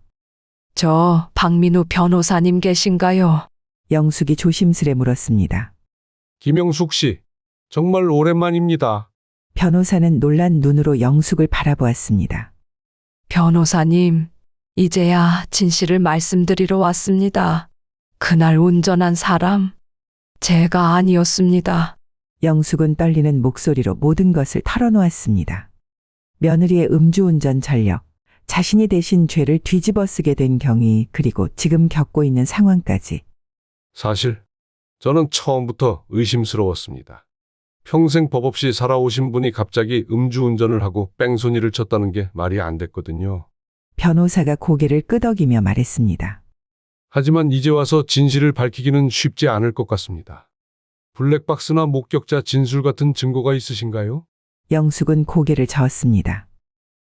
저 박민우 변호사님 계신가요? 영숙이 조심스레 물었습니다. 김영숙 씨, 정말 오랜만입니다. 변호사는 놀란 눈으로 영숙을 바라보았습니다. 변호사님, 이제야 진실을 말씀드리러 왔습니다. 그날 운전한 사람, 제가 아니었습니다. 영숙은 떨리는 목소리로 모든 것을 털어놓았습니다. 며느리의 음주운전 전력, 자신이 대신 죄를 뒤집어 쓰게 된 경위, 그리고 지금 겪고 있는 상황까지. 사실 저는 처음부터 의심스러웠습니다. 평생 법 없이 살아오신 분이 갑자기 음주운전을 하고 뺑소니를 쳤다는 게 말이 안 됐거든요. 변호사가 고개를 끄덕이며 말했습니다. 하지만 이제 와서 진실을 밝히기는 쉽지 않을 것 같습니다. 블랙박스나 목격자 진술 같은 증거가 있으신가요? 영숙은 고개를 저었습니다.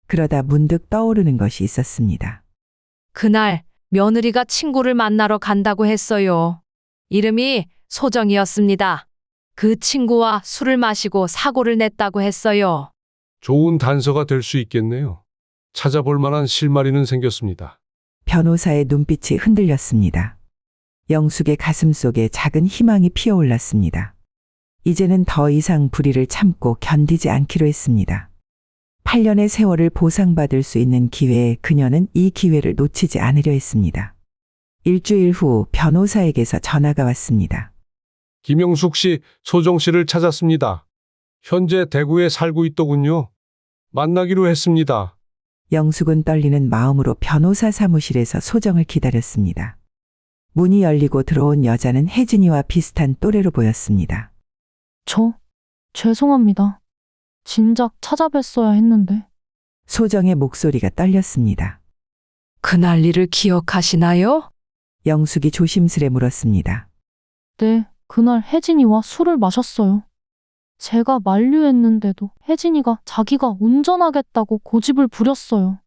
그러다 문득 떠오르는 것이 있었습니다. 그날 며느리가 친구를 만나러 간다고 했어요. 이름이 소정이었습니다. 그 친구와 술을 마시고 사고를 냈다고 했어요. 좋은 단서가 될 수 있겠네요. 찾아볼 만한 실마리는 생겼습니다. 변호사의 눈빛이 흔들렸습니다. 영숙의 가슴 속에 작은 희망이 피어올랐습니다. 이제는 더 이상 불의를 참고 견디지 않기로 했습니다. 8년의 세월을 보상받을 수 있는 기회에 그녀는 이 기회를 놓치지 않으려 했습니다. 일주일 후 변호사에게서 전화가 왔습니다. 김영숙 씨, 소정 씨를 찾았습니다. 현재 대구에 살고 있더군요. 만나기로 했습니다. 영숙은 떨리는 마음으로 변호사 사무실에서 소정을 기다렸습니다. 문이 열리고 들어온 여자는 혜진이와 비슷한 또래로 보였습니다. 죄송합니다. 진작 찾아뵀어야 했는데. 소정의 목소리가 떨렸습니다. 그날 일을 기억하시나요? 영숙이 조심스레 물었습니다. 네, 그날 혜진이와 술을 마셨어요. 제가 만류했는데도 혜진이가 자기가 운전하겠다고 고집을 부렸어요.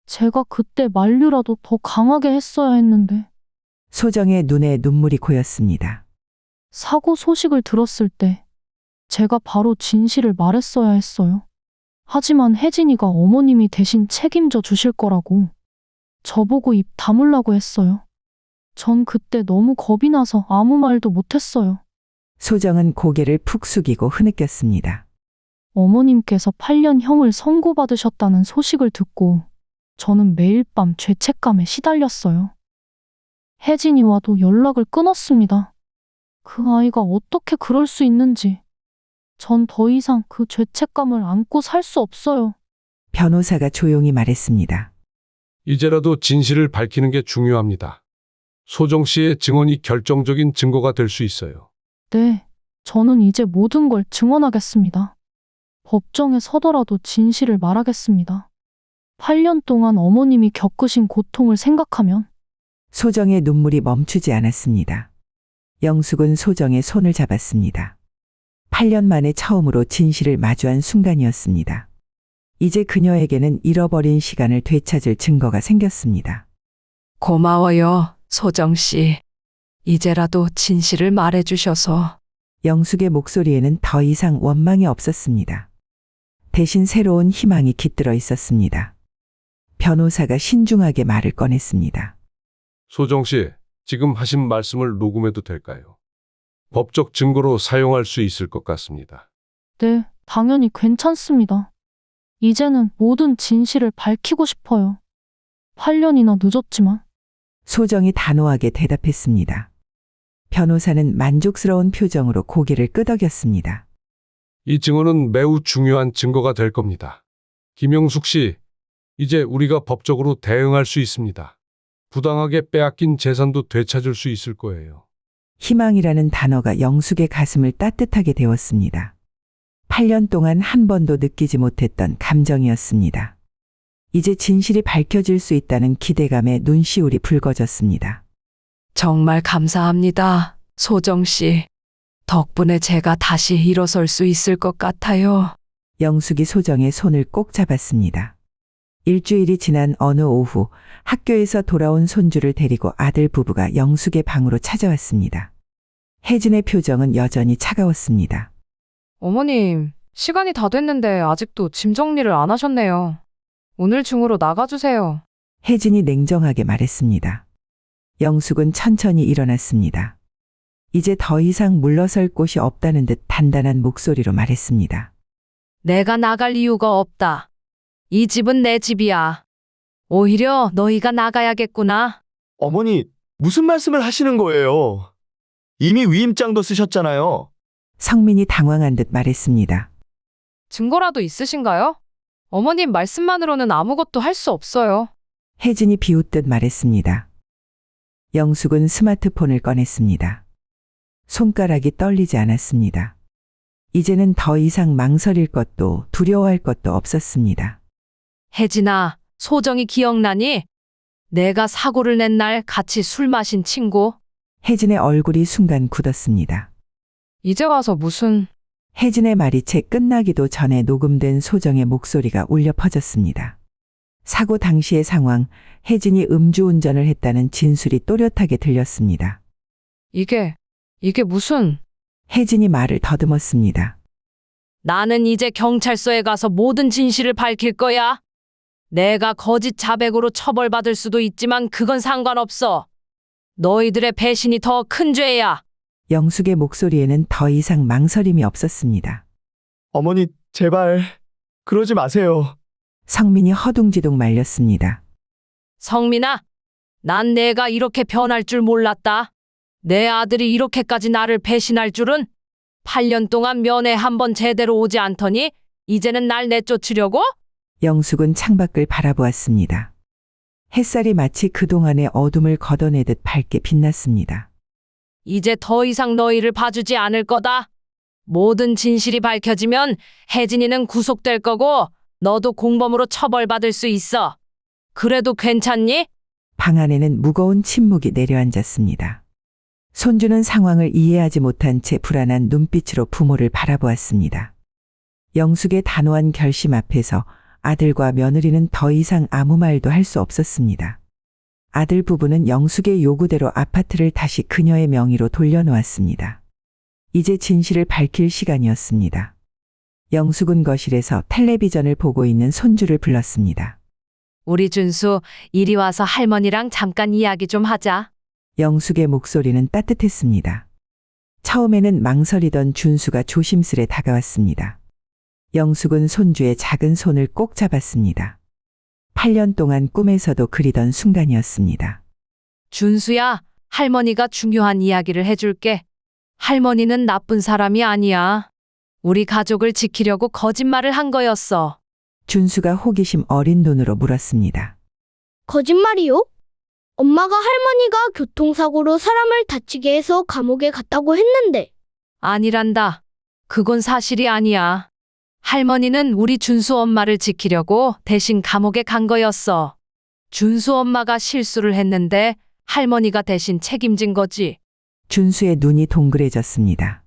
제가 그때 만류라도 더 강하게 했어야 했는데. 소정의 눈에 눈물이 고였습니다. 사고 소식을 들었을 때 제가 바로 진실을 말했어야 했어요. 하지만 혜진이가 어머님이 대신 책임져 주실 거라고 저보고 입 다물라고 했어요. 전 그때 너무 겁이 나서 아무 말도 못했어요. 소정은 고개를 푹 숙이고 흐느꼈습니다. 어머님께서 8년 형을 선고받으셨다는 소식을 듣고 저는 매일 밤 죄책감에 시달렸어요. 혜진이와도 연락을 끊었습니다. 그 아이가 어떻게 그럴 수 있는지. 전 더 이상 그 죄책감을 안고 살 수 없어요. 변호사가 조용히 말했습니다. 이제라도 진실을 밝히는 게 중요합니다. 소정 씨의 증언이 결정적인 증거가 될 수 있어요. 네, 저는 이제 모든 걸 증언하겠습니다. 법정에 서더라도 진실을 말하겠습니다. 8년 동안 어머님이 겪으신 고통을 생각하면. 소정의 눈물이 멈추지 않았습니다. 영숙은 소정의 손을 잡았습니다. 8년 만에 처음으로 진실을 마주한 순간이었습니다. 이제 그녀에게는 잃어버린 시간을 되찾을 증거가 생겼습니다. 고마워요, 소정 씨. 이제라도 진실을 말해주셔서. 영숙의 목소리에는 더 이상 원망이 없었습니다. 대신 새로운 희망이 깃들어 있었습니다. 변호사가 신중하게 말을 꺼냈습니다. 소정 씨, 지금 하신 말씀을 녹음해도 될까요? 법적 증거로 사용할 수 있을 것 같습니다. 네, 당연히 괜찮습니다. 이제는 모든 진실을 밝히고 싶어요. 8년이나 늦었지만. 소정이 단호하게 대답했습니다. 변호사는 만족스러운 표정으로 고개를 끄덕였습니다. 이 증언은 매우 중요한 증거가 될 겁니다. 김영숙 씨, 이제 우리가 법적으로 대응할 수 있습니다. 부당하게 빼앗긴 재산도 되찾을 수 있을 거예요. 희망이라는 단어가 영숙의 가슴을 따뜻하게 데웠습니다. 8년 동안 한 번도 느끼지 못했던 감정이었습니다. 이제 진실이 밝혀질 수 있다는 기대감에 눈시울이 붉어졌습니다. 정말 감사합니다, 소정 씨. 덕분에 제가 다시 일어설 수 있을 것 같아요. 영숙이 소정의 손을 꼭 잡았습니다. 일주일이 지난 어느 오후 학교에서 돌아온 손주를 데리고 아들 부부가 영숙의 방으로 찾아왔습니다. 혜진의 표정은 여전히 차가웠습니다. 어머님, 시간이 다 됐는데 아직도 짐 정리를 안 하셨네요. 오늘 중으로 나가주세요. 혜진이 냉정하게 말했습니다. 영숙은 천천히 일어났습니다. 이제 더 이상 물러설 곳이 없다는 듯 단단한 목소리로 말했습니다. 내가 나갈 이유가 없다. 이 집은 내 집이야. 오히려 너희가 나가야겠구나. 어머니, 무슨 말씀을 하시는 거예요? 이미 위임장도 쓰셨잖아요. 성민이 당황한 듯 말했습니다. 증거라도 있으신가요? 어머님 말씀만으로는 아무것도 할 수 없어요. 혜진이 비웃듯 말했습니다. 영숙은 스마트폰을 꺼냈습니다. 손가락이 떨리지 않았습니다. 이제는 더 이상 망설일 것도 두려워할 것도 없었습니다. 혜진아, 소정이 기억나니? 내가 사고를 낸 날 같이 술 마신 친구. 혜진의 얼굴이 순간 굳었습니다. 이제 와서 무슨... 혜진의 말이 채 끝나기도 전에 녹음된 소정의 목소리가 울려 퍼졌습니다. 사고 당시의 상황, 혜진이 음주운전을 했다는 진술이 또렷하게 들렸습니다. 이게 무슨... 혜진이 말을 더듬었습니다. 나는 이제 경찰서에 가서 모든 진실을 밝힐 거야. 내가 거짓 자백으로 처벌받을 수도 있지만 그건 상관없어. 너희들의 배신이 더 큰 죄야. 영숙의 목소리에는 더 이상 망설임이 없었습니다. 어머니, 제발 그러지 마세요. 성민이 허둥지둥 말렸습니다. 성민아, 난 내가 이렇게 변할 줄 몰랐다. 내 아들이 이렇게까지 나를 배신할 줄은. 8년 동안 면회 한 번 제대로 오지 않더니 이제는 날 내쫓으려고? 영숙은 창밖을 바라보았습니다. 햇살이 마치 그동안의 어둠을 걷어내듯 밝게 빛났습니다. 이제 더 이상 너희를 봐주지 않을 거다. 모든 진실이 밝혀지면 혜진이는 구속될 거고 너도 공범으로 처벌받을 수 있어. 그래도 괜찮니? 방 안에는 무거운 침묵이 내려앉았습니다. 손주는 상황을 이해하지 못한 채 불안한 눈빛으로 부모를 바라보았습니다. 영숙의 단호한 결심 앞에서 아들과 며느리는 더 이상 아무 말도 할 수 없었습니다. 아들 부부는 영숙의 요구대로 아파트를 다시 그녀의 명의로 돌려놓았습니다. 이제 진실을 밝힐 시간이었습니다. 영숙은 거실에서 텔레비전을 보고 있는 손주를 불렀습니다. 우리 준수, 이리 와서 할머니랑 잠깐 이야기 좀 하자. 영숙의 목소리는 따뜻했습니다. 처음에는 망설이던 준수가 조심스레 다가왔습니다. 영숙은 손주의 작은 손을 꼭 잡았습니다. 8년 동안 꿈에서도 그리던 순간이었습니다. 준수야, 할머니가 중요한 이야기를 해줄게. 할머니는 나쁜 사람이 아니야. 우리 가족을 지키려고 거짓말을 한 거였어. 준수가 호기심 어린 눈으로 물었습니다. 거짓말이요? 엄마가 할머니가 교통사고로 사람을 다치게 해서 감옥에 갔다고 했는데. 아니란다. 그건 사실이 아니야. 할머니는 우리 준수 엄마를 지키려고 대신 감옥에 간 거였어. 준수 엄마가 실수를 했는데 할머니가 대신 책임진 거지. 준수의 눈이 동그래졌습니다.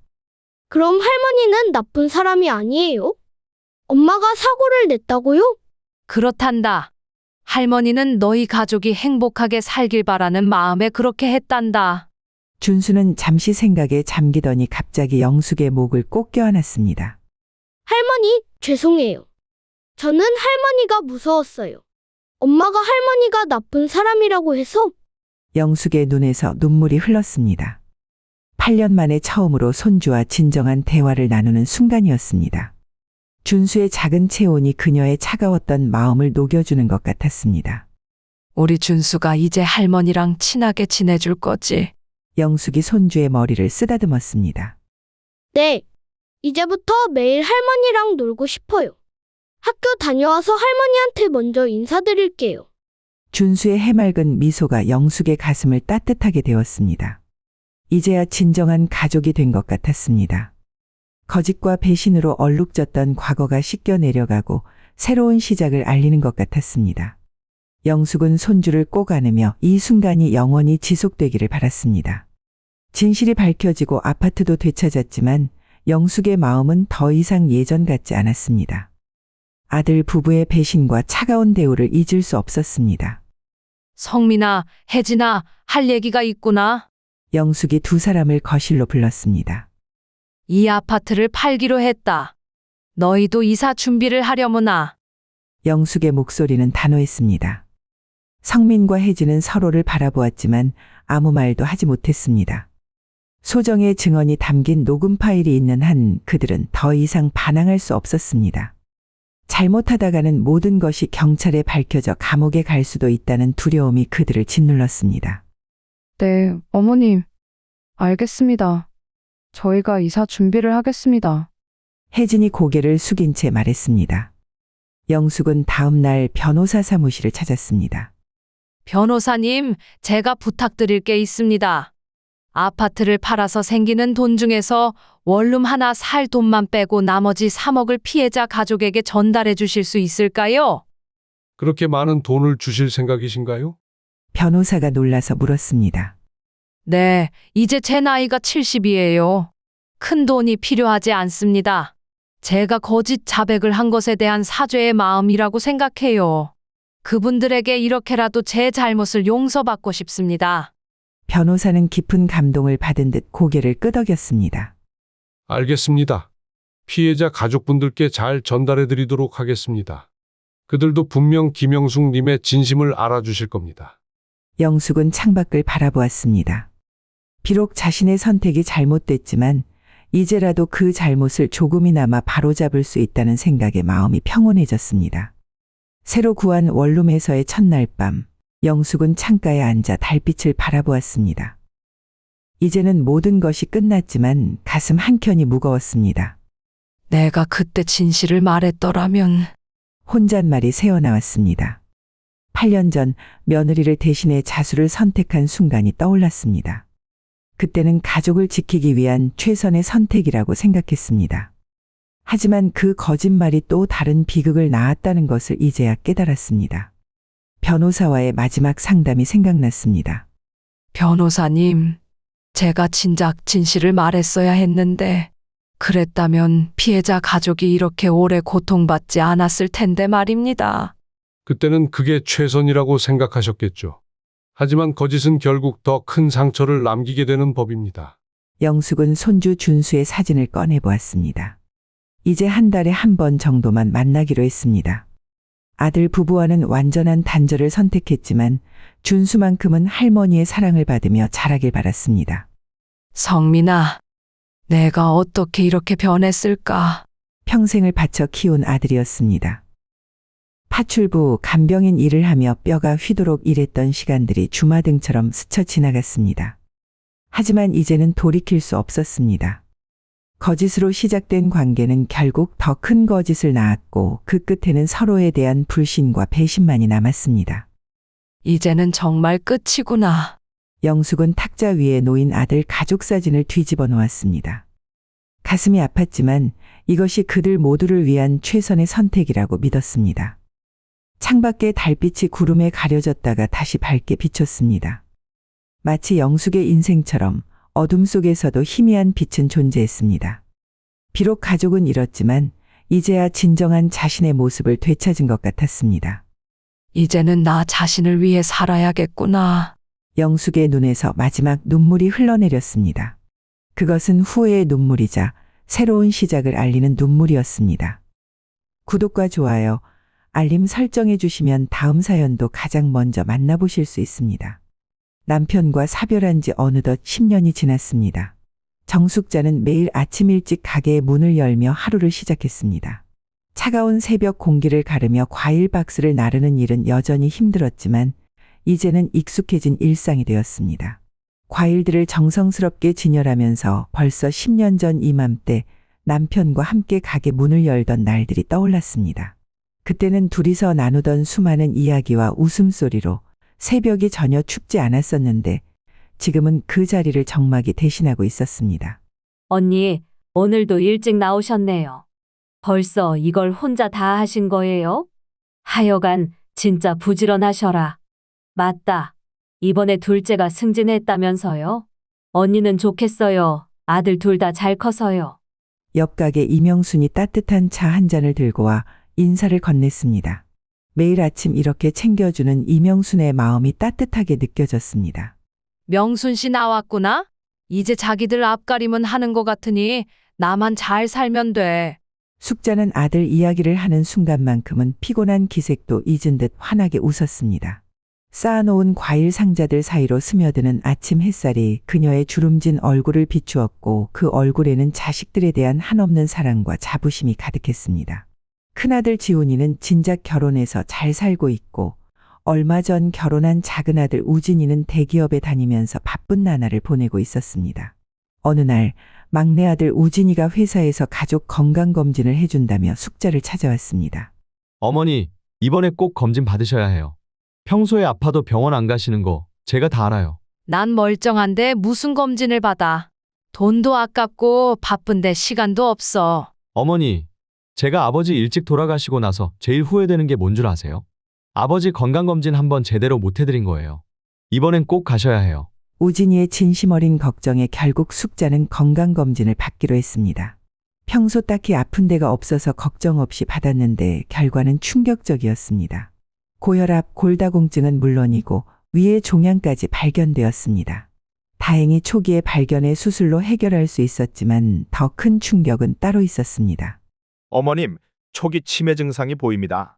그럼 할머니는 나쁜 사람이 아니에요? 엄마가 사고를 냈다고요? 그렇단다. 할머니는 너희 가족이 행복하게 살길 바라는 마음에 그렇게 했단다. 준수는 잠시 생각에 잠기더니 갑자기 영숙의 목을 꼭 껴안았습니다. 할머니, 죄송해요. 저는 할머니가 무서웠어요. 엄마가 할머니가 나쁜 사람이라고 해서. 영숙의 눈에서 눈물이 흘렀습니다. 8년 만에 처음으로 손주와 진정한 대화를 나누는 순간이었습니다. 준수의 작은 체온이 그녀의 차가웠던 마음을 녹여주는 것 같았습니다. 우리 준수가 이제 할머니랑 친하게 지내줄 거지. 영숙이 손주의 머리를 쓰다듬었습니다. 네. 이제부터 매일 할머니랑 놀고 싶어요. 학교 다녀와서 할머니한테 먼저 인사드릴게요. 준수의 해맑은 미소가 영숙의 가슴을 따뜻하게 데웠습니다. 이제야 진정한 가족이 된 것 같았습니다. 거짓과 배신으로 얼룩졌던 과거가 씻겨 내려가고 새로운 시작을 알리는 것 같았습니다. 영숙은 손주를 꼭 안으며 이 순간이 영원히 지속되기를 바랐습니다. 진실이 밝혀지고 아파트도 되찾았지만 영숙의 마음은 더 이상 예전 같지 않았습니다. 아들 부부의 배신과 차가운 대우를 잊을 수 없었습니다. 성민아, 혜진아, 할 얘기가 있구나. 영숙이 두 사람을 거실로 불렀습니다. 이 아파트를 팔기로 했다. 너희도 이사 준비를 하려무나. 영숙의 목소리는 단호했습니다. 성민과 혜진은 서로를 바라보았지만 아무 말도 하지 못했습니다. 소정의 증언이 담긴 녹음 파일이 있는 한 그들은 더 이상 반항할 수 없었습니다. 잘못하다가는 모든 것이 경찰에 밝혀져 감옥에 갈 수도 있다는 두려움이 그들을 짓눌렀습니다. 네, 어머님. 알겠습니다. 저희가 이사 준비를 하겠습니다. 혜진이 고개를 숙인 채 말했습니다. 영숙은 다음 날 변호사 사무실을 찾았습니다. 변호사님, 제가 부탁드릴 게 있습니다. 아파트를 팔아서 생기는 돈 중에서 원룸 하나 살 돈만 빼고 나머지 3억을 피해자 가족에게 전달해 주실 수 있을까요? 그렇게 많은 돈을 주실 생각이신가요? 변호사가 놀라서 물었습니다. 네, 이제 제 나이가 70이에요. 큰 돈이 필요하지 않습니다. 제가 거짓 자백을 한 것에 대한 사죄의 마음이라고 생각해요. 그분들에게 이렇게라도 제 잘못을 용서받고 싶습니다. 변호사는 깊은 감동을 받은 듯 고개를 끄덕였습니다. 알겠습니다. 피해자 가족분들께 잘 전달해 드리도록 하겠습니다. 그들도 분명 김영숙 님의 진심을 알아주실 겁니다. 영숙은 창밖을 바라보았습니다. 비록 자신의 선택이 잘못됐지만 이제라도 그 잘못을 조금이나마 바로잡을 수 있다는 생각에 마음이 평온해졌습니다. 새로 구한 원룸에서의 첫날 밤, 영숙은 창가에 앉아 달빛을 바라보았습니다. 이제는 모든 것이 끝났지만 가슴 한켠이 무거웠습니다. 내가 그때 진실을 말했더라면. 혼잣말이 새어나왔습니다. 8년 전 며느리를 대신해 자수를 선택한 순간이 떠올랐습니다. 그때는 가족을 지키기 위한 최선의 선택이라고 생각했습니다. 하지만 그 거짓말이 또 다른 비극을 낳았다는 것을 이제야 깨달았습니다. 변호사와의 마지막 상담이 생각났습니다. 변호사님, 제가 진작 진실을 말했어야 했는데 그랬다면 피해자 가족이 이렇게 오래 고통받지 않았을 텐데 말입니다. 그때는 그게 최선이라고 생각하셨겠죠. 하지만 거짓은 결국 더 큰 상처를 남기게 되는 법입니다. 영숙은 손주 준수의 사진을 꺼내보았습니다. 이제 한 달에 한 번 정도만 만나기로 했습니다. 아들 부부와는 완전한 단절을 선택했지만 준수만큼은 할머니의 사랑을 받으며 자라길 바랐습니다. 성민아, 내가 어떻게 이렇게 변했을까? 평생을 바쳐 키운 아들이었습니다. 파출부 간병인 일을 하며 뼈가 휘도록 일했던 시간들이 주마등처럼 스쳐 지나갔습니다. 하지만 이제는 돌이킬 수 없었습니다. 거짓으로 시작된 관계는 결국 더 큰 거짓을 낳았고 그 끝에는 서로에 대한 불신과 배신만이 남았습니다. 이제는 정말 끝이구나. 영숙은 탁자 위에 놓인 아들 가족 사진을 뒤집어 놓았습니다. 가슴이 아팠지만 이것이 그들 모두를 위한 최선의 선택이라고 믿었습니다. 창밖에 달빛이 구름에 가려졌다가 다시 밝게 비쳤습니다. 마치 영숙의 인생처럼 어둠 속에서도 희미한 빛은 존재했습니다. 비록 가족은 잃었지만 이제야 진정한 자신의 모습을 되찾은 것 같았습니다. 이제는 나 자신을 위해 살아야겠구나. 영숙의 눈에서 마지막 눈물이 흘러내렸습니다. 그것은 후회의 눈물이자 새로운 시작을 알리는 눈물이었습니다. 구독과 좋아요, 알림 설정해 주시면 다음 사연도 가장 먼저 만나보실 수 있습니다. 남편과 사별한 지 어느덧 10년이 지났습니다. 정숙자는 매일 아침 일찍 가게의 문을 열며 하루를 시작했습니다. 차가운 새벽 공기를 가르며 과일 박스를 나르는 일은 여전히 힘들었지만 이제는 익숙해진 일상이 되었습니다. 과일들을 정성스럽게 진열하면서 벌써 10년 전 이맘때 남편과 함께 가게 문을 열던 날들이 떠올랐습니다. 그때는 둘이서 나누던 수많은 이야기와 웃음소리로 새벽이 전혀 춥지 않았었는데 지금은 그 자리를 정막이 대신하고 있었습니다. 언니, 오늘도 일찍 나오셨네요. 벌써 이걸 혼자 다 하신 거예요? 하여간 진짜 부지런하셔라. 맞다. 이번에 둘째가 승진했다면서요? 언니는 좋겠어요. 아들 둘 다 잘 커서요. 옆 가게 이명순이 따뜻한 차 한 잔을 들고 와 인사를 건넸습니다. 매일 아침 이렇게 챙겨주는 이명순의 마음이 따뜻하게 느껴졌습니다. 명순 씨 나왔구나? 이제 자기들 앞가림은 하는 것 같으니 나만 잘 살면 돼. 숙자는 아들 이야기를 하는 순간만큼은 피곤한 기색도 잊은 듯 환하게 웃었습니다. 쌓아놓은 과일 상자들 사이로 스며드는 아침 햇살이 그녀의 주름진 얼굴을 비추었고 그 얼굴에는 자식들에 대한 한없는 사랑과 자부심이 가득했습니다. 큰아들 지훈이는 진작 결혼해서 잘 살고 있고 얼마 전 결혼한 작은아들 우진이는 대기업에 다니면서 바쁜 나날을 보내고 있었습니다. 어느 날 막내 아들 우진이가 회사에서 가족 건강검진을 해준다며 숙자를 찾아왔습니다. 어머니, 이번에 꼭 검진 받으셔야 해요. 평소에 아파도 병원 안 가시는 거 제가 다 알아요. 난 멀쩡한데 무슨 검진을 받아. 돈도 아깝고 바쁜데 시간도 없어. 어머니, 제가 아버지 일찍 돌아가시고 나서 제일 후회되는 게 뭔 줄 아세요? 아버지 건강검진 한번 제대로 못 해드린 거예요. 이번엔 꼭 가셔야 해요. 우진이의 진심 어린 걱정에 결국 숙자는 건강검진을 받기로 했습니다. 평소 딱히 아픈 데가 없어서 걱정 없이 받았는데 결과는 충격적이었습니다. 고혈압, 골다공증은 물론이고 위의 종양까지 발견되었습니다. 다행히 초기에 발견해 수술로 해결할 수 있었지만 더 큰 충격은 따로 있었습니다. 어머님, 초기 치매 증상이 보입니다.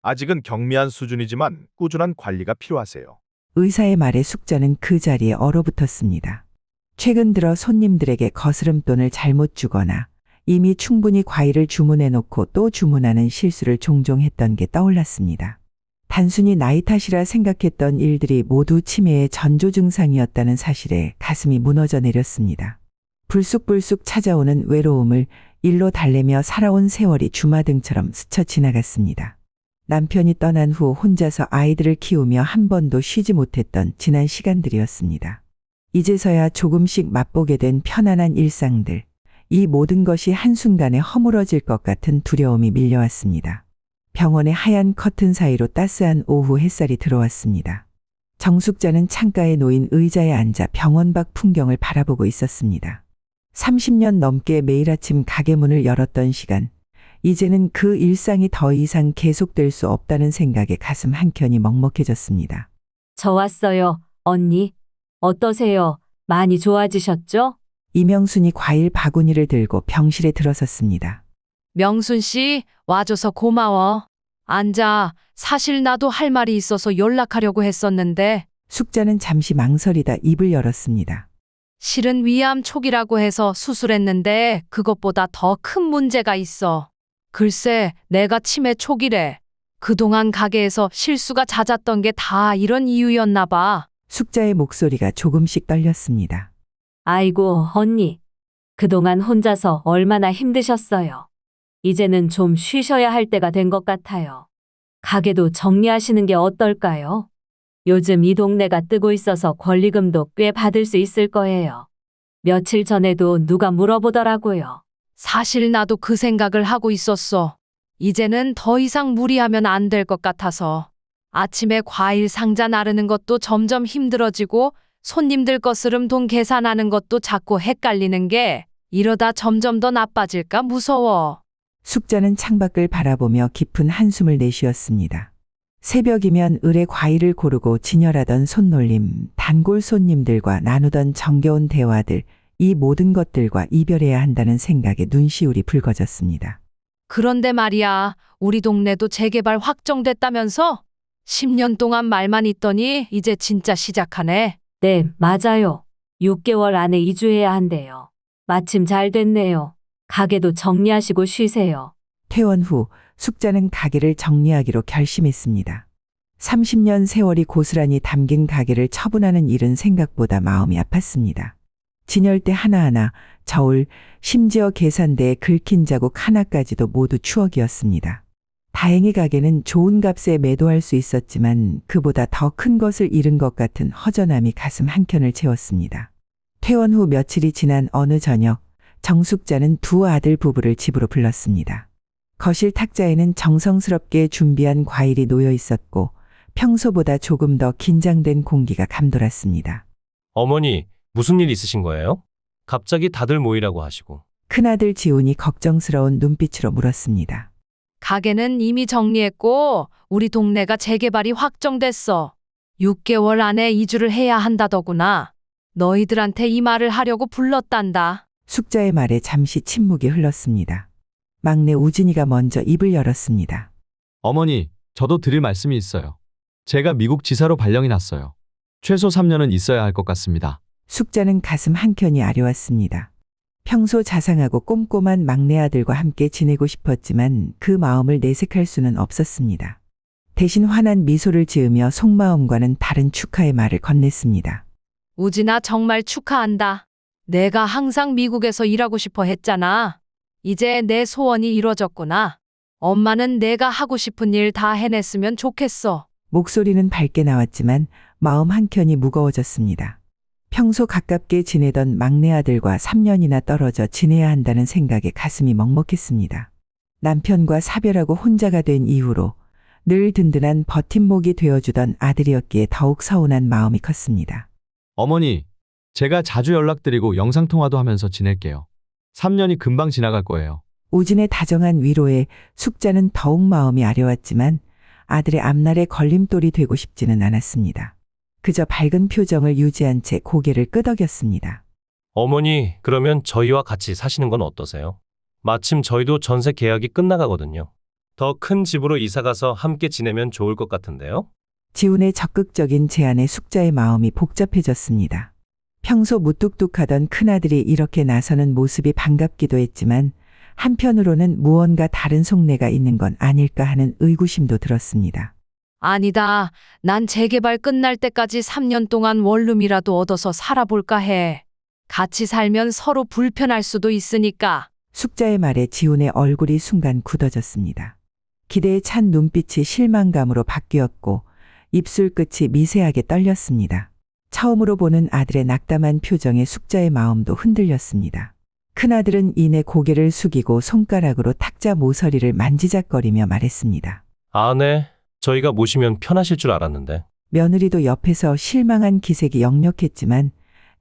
아직은 경미한 수준이지만 꾸준한 관리가 필요하세요. 의사의 말에 숙자는 그 자리에 얼어붙었습니다. 최근 들어 손님들에게 거스름돈을 잘못 주거나 이미 충분히 과일을 주문해 놓고 또 주문하는 실수를 종종 했던 게 떠올랐습니다. 단순히 나이 탓이라 생각했던 일들이 모두 치매의 전조 증상이었다는 사실에 가슴이 무너져 내렸습니다. 불쑥불쑥 찾아오는 외로움을 일로 달래며 살아온 세월이 주마등처럼 스쳐 지나갔습니다. 남편이 떠난 후 혼자서 아이들을 키우며 한 번도 쉬지 못했던 지난 시간들이었습니다. 이제서야 조금씩 맛보게 된 편안한 일상들, 이 모든 것이 한순간에 허물어질 것 같은 두려움이 밀려왔습니다. 병원의 하얀 커튼 사이로 따스한 오후 햇살이 들어왔습니다. 정숙자는 창가에 놓인 의자에 앉아 병원 밖 풍경을 바라보고 있었습니다. 30년 넘게 매일 아침 가게 문을 열었던 시간, 이제는 그 일상이 더 이상 계속될 수 없다는 생각에 가슴 한켠이 먹먹해졌습니다. 저 왔어요, 언니. 어떠세요? 많이 좋아지셨죠? 이명순이 과일 바구니를 들고 병실에 들어섰습니다. 명순 씨, 와줘서 고마워. 앉아. 사실 나도 할 말이 있어서 연락하려고 했었는데. 숙자는 잠시 망설이다 입을 열었습니다. 실은 위암 초기라고 해서 수술했는데 그것보다 더 큰 문제가 있어. 글쎄, 내가 치매 초기래. 그동안 가게에서 실수가 잦았던 게 다 이런 이유였나 봐. 숙자의 목소리가 조금씩 떨렸습니다. 아이고, 언니. 그동안 혼자서 얼마나 힘드셨어요. 이제는 좀 쉬셔야 할 때가 된 것 같아요. 가게도 정리하시는 게 어떨까요? 요즘 이 동네가 뜨고 있어서 권리금도 꽤 받을 수 있을 거예요. 며칠 전에도 누가 물어보더라고요. 사실 나도 그 생각을 하고 있었어. 이제는 더 이상 무리하면 안 될 것 같아서. 아침에 과일 상자 나르는 것도 점점 힘들어지고 손님들 거스름 돈 계산하는 것도 자꾸 헷갈리는 게 이러다 점점 더 나빠질까 무서워. 숙자는 창밖을 바라보며 깊은 한숨을 내쉬었습니다. 새벽이면 을의 과일을 고르고 진열하던 손놀림, 단골 손님들과 나누던 정겨운 대화들, 이 모든 것들과 이별해야 한다는 생각에 눈시울이 붉어졌습니다. 그런데 말이야, 우리 동네도 재개발 확정됐다면서? 10년 동안 말만 있더니 이제 진짜 시작하네. 네, 맞아요. 6개월 안에 이주해야 한대요. 마침 잘 됐네요. 가게도 정리하시고 쉬세요. 퇴원 후 숙자는 가게를 정리하기로 결심했습니다. 30년 세월이 고스란히 담긴 가게를 처분하는 일은 생각보다 마음이 아팠습니다. 진열대 하나하나, 저울, 심지어 계산대에 긁힌 자국 하나까지도 모두 추억이었습니다. 다행히 가게는 좋은 값에 매도할 수 있었지만 그보다 더 큰 것을 잃은 것 같은 허전함이 가슴 한켠을 채웠습니다. 퇴원 후 며칠이 지난 어느 저녁, 정숙자는 두 아들 부부를 집으로 불렀습니다. 거실 탁자에는 정성스럽게 준비한 과일이 놓여 있었고 평소보다 조금 더 긴장된 공기가 감돌았습니다. 어머니, 무슨 일 있으신 거예요? 갑자기 다들 모이라고 하시고. 큰아들 지훈이 걱정스러운 눈빛으로 물었습니다. 가게는 이미 정리했고 우리 동네가 재개발이 확정됐어. 6개월 안에 이주를 해야 한다더구나. 너희들한테 이 말을 하려고 불렀단다. 숙자의 말에 잠시 침묵이 흘렀습니다. 막내 우진이가 먼저 입을 열었습니다. 어머니, 저도 드릴 말씀이 있어요. 제가 미국 지사로 발령이 났어요. 최소 3년은 있어야 할 것 같습니다. 숙자는 가슴 한켠이 아려왔습니다. 평소 자상하고 꼼꼼한 막내 아들과 함께 지내고 싶었지만 그 마음을 내색할 수는 없었습니다. 대신 환한 미소를 지으며 속마음과는 다른 축하의 말을 건넸습니다. 우진아, 정말 축하한다. 내가 항상 미국에서 일하고 싶어 했잖아. 이제 내 소원이 이루어졌구나. 엄마는 내가 하고 싶은 일 다 해냈으면 좋겠어. 목소리는 밝게 나왔지만 마음 한켠이 무거워졌습니다. 평소 가깝게 지내던 막내 아들과 3년이나 떨어져 지내야 한다는 생각에 가슴이 먹먹했습니다. 남편과 사별하고 혼자가 된 이후로 늘 든든한 버팀목이 되어주던 아들이었기에 더욱 서운한 마음이 컸습니다. 어머니, 제가 자주 연락드리고 영상통화도 하면서 지낼게요. 3년이 금방 지나갈 거예요. 우진의 다정한 위로에 숙자는 더욱 마음이 아려왔지만 아들의 앞날에 걸림돌이 되고 싶지는 않았습니다. 그저 밝은 표정을 유지한 채 고개를 끄덕였습니다. 어머니, 그러면 저희와 같이 사시는 건 어떠세요? 마침 저희도 전세 계약이 끝나가거든요. 더 큰 집으로 이사가서 함께 지내면 좋을 것 같은데요? 지훈의 적극적인 제안에 숙자의 마음이 복잡해졌습니다. 평소 무뚝뚝하던 큰아들이 이렇게 나서는 모습이 반갑기도 했지만 한편으로는 무언가 다른 속내가 있는 건 아닐까 하는 의구심도 들었습니다. 아니다. 난 재개발 끝날 때까지 3년 동안 원룸이라도 얻어서 살아볼까 해. 같이 살면 서로 불편할 수도 있으니까. 숙자의 말에 지훈의 얼굴이 순간 굳어졌습니다. 기대에 찬 눈빛이 실망감으로 바뀌었고 입술 끝이 미세하게 떨렸습니다. 처음으로 보는 아들의 낙담한 표정에 숙자의 마음도 흔들렸습니다. 큰아들은 이내 고개를 숙이고 손가락으로 탁자 모서리를 만지작거리며 말했습니다. 아, 네. 저희가 모시면 편하실 줄 알았는데. 며느리도 옆에서 실망한 기색이 역력했지만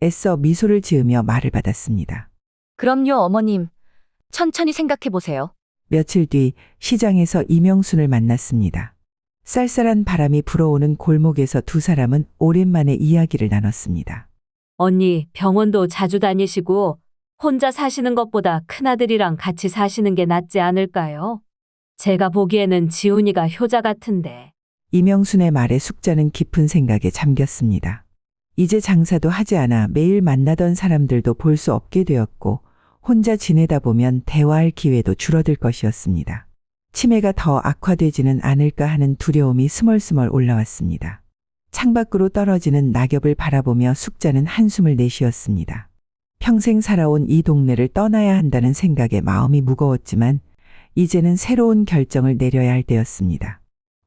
애써 미소를 지으며 말을 받았습니다. 그럼요, 어머님. 천천히 생각해 보세요. 며칠 뒤 시장에서 이명순을 만났습니다. 쌀쌀한 바람이 불어오는 골목에서 두 사람은 오랜만에 이야기를 나눴습니다. 언니, 병원도 자주 다니시고 혼자 사시는 것보다 큰아들이랑 같이 사시는 게 낫지 않을까요? 제가 보기에는 지훈이가 효자 같은데. 이명순의 말에 숙자는 깊은 생각에 잠겼습니다. 이제 장사도 하지 않아 매일 만나던 사람들도 볼 수 없게 되었고 혼자 지내다 보면 대화할 기회도 줄어들 것이었습니다. 치매가 더 악화되지는 않을까 하는 두려움이 스멀스멀 올라왔습니다. 창밖으로 떨어지는 낙엽을 바라보며 숙자는 한숨을 내쉬었습니다. 평생 살아온 이 동네를 떠나야 한다는 생각에 마음이 무거웠지만 이제는 새로운 결정을 내려야 할 때였습니다.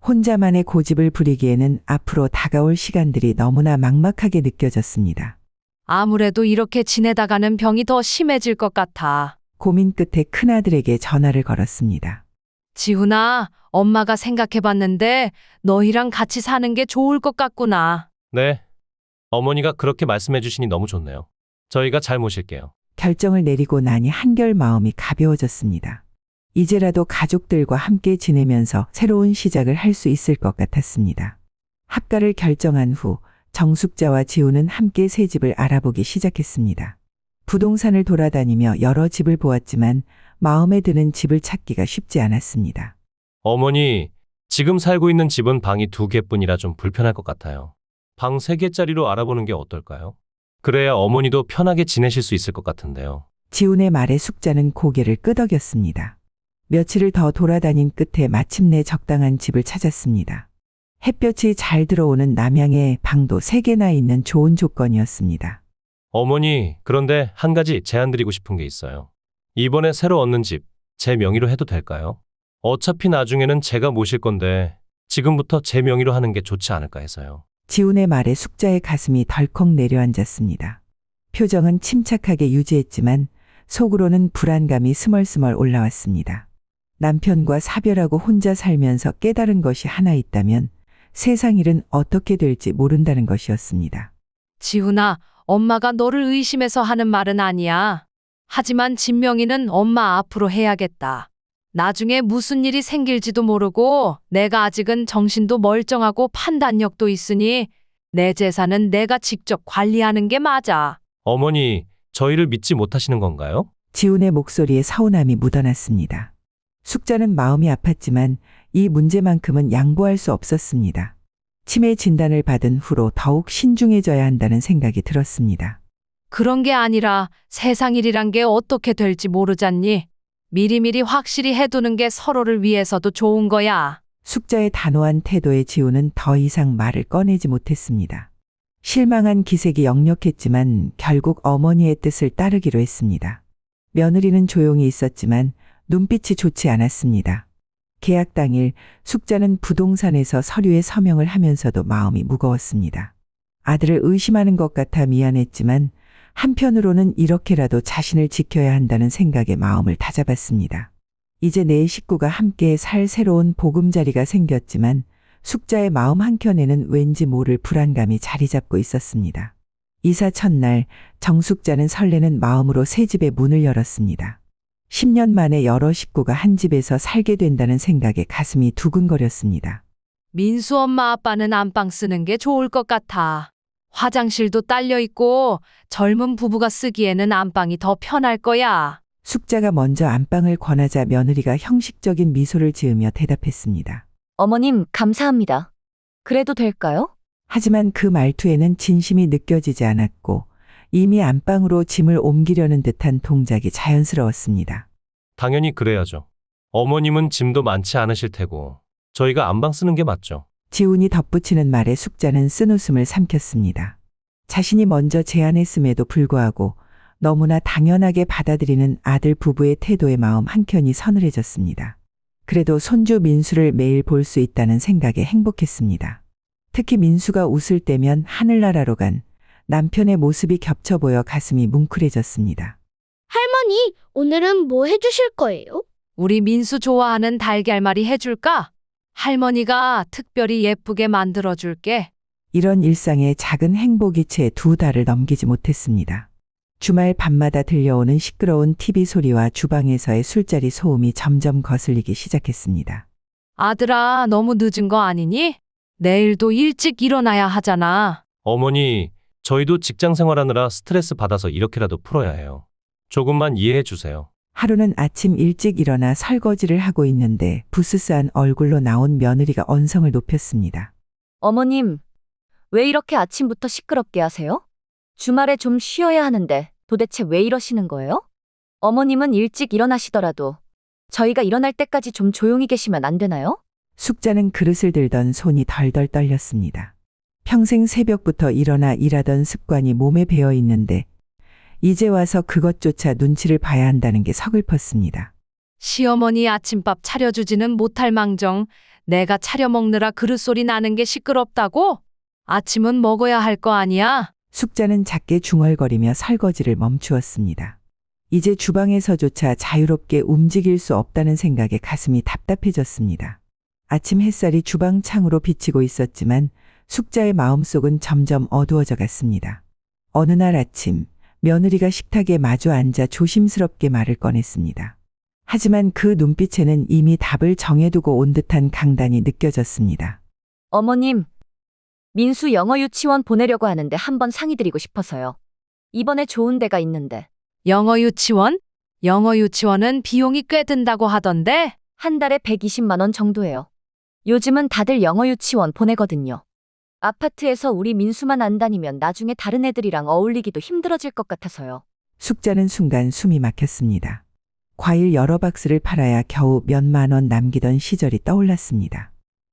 혼자만의 고집을 부리기에는 앞으로 다가올 시간들이 너무나 막막하게 느껴졌습니다. 아무래도 이렇게 지내다가는 병이 더 심해질 것 같아. 고민 끝에 큰아들에게 전화를 걸었습니다. 지훈아, 엄마가 생각해봤는데 너희랑 같이 사는 게 좋을 것 같구나. 네. 어머니가 그렇게 말씀해 주시니 너무 좋네요. 저희가 잘 모실게요. 결정을 내리고 나니 한결 마음이 가벼워졌습니다. 이제라도 가족들과 함께 지내면서 새로운 시작을 할 수 있을 것 같았습니다. 합가를 결정한 후 정숙자와 지우는 함께 새 집을 알아보기 시작했습니다. 부동산을 돌아다니며 여러 집을 보았지만 마음에 드는 집을 찾기가 쉽지 않았습니다. 어머니, 지금 살고 있는 집은 방이 2개뿐이라 좀 불편할 것 같아요. 방 3개짜리로 알아보는 게 어떨까요? 그래야 어머니도 편하게 지내실 수 있을 것 같은데요. 지훈의 말에 숙자는 고개를 끄덕였습니다. 며칠을 더 돌아다닌 끝에 마침내 적당한 집을 찾았습니다. 햇볕이 잘 들어오는 남향에 방도 3개나 있는 좋은 조건이었습니다. 어머니, 그런데 한 가지 제안 드리고 싶은 게 있어요. 이번에 새로 얻는 집, 제 명의로 해도 될까요? 어차피 나중에는 제가 모실 건데 지금부터 제 명의로 하는 게 좋지 않을까 해서요. 지훈의 말에 숙자의 가슴이 덜컥 내려앉았습니다. 표정은 침착하게 유지했지만 속으로는 불안감이 스멀스멀 올라왔습니다. 남편과 사별하고 혼자 살면서 깨달은 것이 하나 있다면 세상 일은 어떻게 될지 모른다는 것이었습니다. 지훈아, 엄마가 너를 의심해서 하는 말은 아니야. 하지만 진명이는 엄마 앞으로 해야겠다. 나중에 무슨 일이 생길지도 모르고 내가 아직은 정신도 멀쩡하고 판단력도 있으니 내 재산은 내가 직접 관리하는 게 맞아. 어머니, 저희를 믿지 못하시는 건가요? 지훈의 목소리에 서운함이 묻어났습니다. 숙자는 마음이 아팠지만 이 문제만큼은 양보할 수 없었습니다. 치매 진단을 받은 후로 더욱 신중해져야 한다는 생각이 들었습니다. 그런 게 아니라 세상 일이란 게 어떻게 될지 모르잖니. 미리미리 확실히 해두는 게 서로를 위해서도 좋은 거야. 숙자의 단호한 태도에 지훈은 더 이상 말을 꺼내지 못했습니다. 실망한 기색이 역력했지만 결국 어머니의 뜻을 따르기로 했습니다. 며느리는 조용히 있었지만 눈빛이 좋지 않았습니다. 계약 당일 숙자는 부동산에서 서류에 서명을 하면서도 마음이 무거웠습니다. 아들을 의심하는 것 같아 미안했지만 한편으로는 이렇게라도 자신을 지켜야 한다는 생각에 마음을 다잡았습니다. 이제 네 식구가 함께 살 새로운 보금자리가 생겼지만 숙자의 마음 한켠에는 왠지 모를 불안감이 자리 잡고 있었습니다. 이사 첫날 정숙자는 설레는 마음으로 새 집의 문을 열었습니다. 10년 만에 여러 식구가 한 집에서 살게 된다는 생각에 가슴이 두근거렸습니다. 민수 엄마 아빠는 안방 쓰는 게 좋을 것 같아. 화장실도 딸려 있고 젊은 부부가 쓰기에는 안방이 더 편할 거야. 숙자가 먼저 안방을 권하자 며느리가 형식적인 미소를 지으며 대답했습니다. 어머님, 감사합니다. 그래도 될까요? 하지만 그 말투에는 진심이 느껴지지 않았고 이미 안방으로 짐을 옮기려는 듯한 동작이 자연스러웠습니다. 당연히 그래야죠. 어머님은 짐도 많지 않으실 테고 저희가 안방 쓰는 게 맞죠. 지훈이 덧붙이는 말에 숙자는 쓴웃음을 삼켰습니다. 자신이 먼저 제안했음에도 불구하고 너무나 당연하게 받아들이는 아들 부부의 태도에 마음 한켠이 서늘해졌습니다. 그래도 손주 민수를 매일 볼 수 있다는 생각에 행복했습니다. 특히 민수가 웃을 때면 하늘나라로 간 남편의 모습이 겹쳐 보여 가슴이 뭉클해졌습니다. 할머니, 오늘은 뭐 해주실 거예요? 우리 민수 좋아하는 달걀말이 해줄까? 할머니가 특별히 예쁘게 만들어줄게. 이런 일상의 작은 행복이 채 2달을 넘기지 못했습니다. 주말 밤마다 들려오는 시끄러운 TV 소리와 주방에서의 술자리 소음이 점점 거슬리기 시작했습니다. 아들아, 너무 늦은 거 아니니? 내일도 일찍 일어나야 하잖아. 어머니, 저희도 직장 생활하느라 스트레스 받아서 이렇게라도 풀어야 해요. 조금만 이해해 주세요. 하루는 아침 일찍 일어나 설거지를 하고 있는데 부스스한 얼굴로 나온 며느리가 언성을 높였습니다. 어머님, 왜 이렇게 아침부터 시끄럽게 하세요? 주말에 좀 쉬어야 하는데 도대체 왜 이러시는 거예요? 어머님은 일찍 일어나시더라도 저희가 일어날 때까지 좀 조용히 계시면 안 되나요? 숙자는 그릇을 들던 손이 덜덜 떨렸습니다. 평생 새벽부터 일어나 일하던 습관이 몸에 배어 있는데 이제 와서 그것조차 눈치를 봐야 한다는 게 서글펐습니다. 시어머니 아침밥 차려주지는 못할 망정 내가 차려 먹느라 그릇소리 나는 게 시끄럽다고? 아침은 먹어야 할 거 아니야? 숙자는 작게 중얼거리며 설거지를 멈추었습니다. 이제 주방에서조차 자유롭게 움직일 수 없다는 생각에 가슴이 답답해졌습니다. 아침 햇살이 주방 창으로 비치고 있었지만 숙자의 마음속은 점점 어두워져 갔습니다. 어느 날 아침 며느리가 식탁에 마주 앉아 조심스럽게 말을 꺼냈습니다. 하지만 그 눈빛에는 이미 답을 정해두고 온 듯한 강단이 느껴졌습니다. 어머님, 민수 영어 유치원 보내려고 하는데 한번 상의드리고 싶어서요. 이번에 좋은 데가 있는데. 영어 유치원? 영어 유치원은 비용이 꽤 든다고 하던데? 한 달에 120만 원 정도예요. 요즘은 다들 영어 유치원 보내거든요. 아파트에서 우리 민수만 안 다니면 나중에 다른 애들이랑 어울리기도 힘들어질 것 같아서요. 숙자는 순간 숨이 막혔습니다. 과일 여러 박스를 팔아야 겨우 몇만 원 남기던 시절이 떠올랐습니다.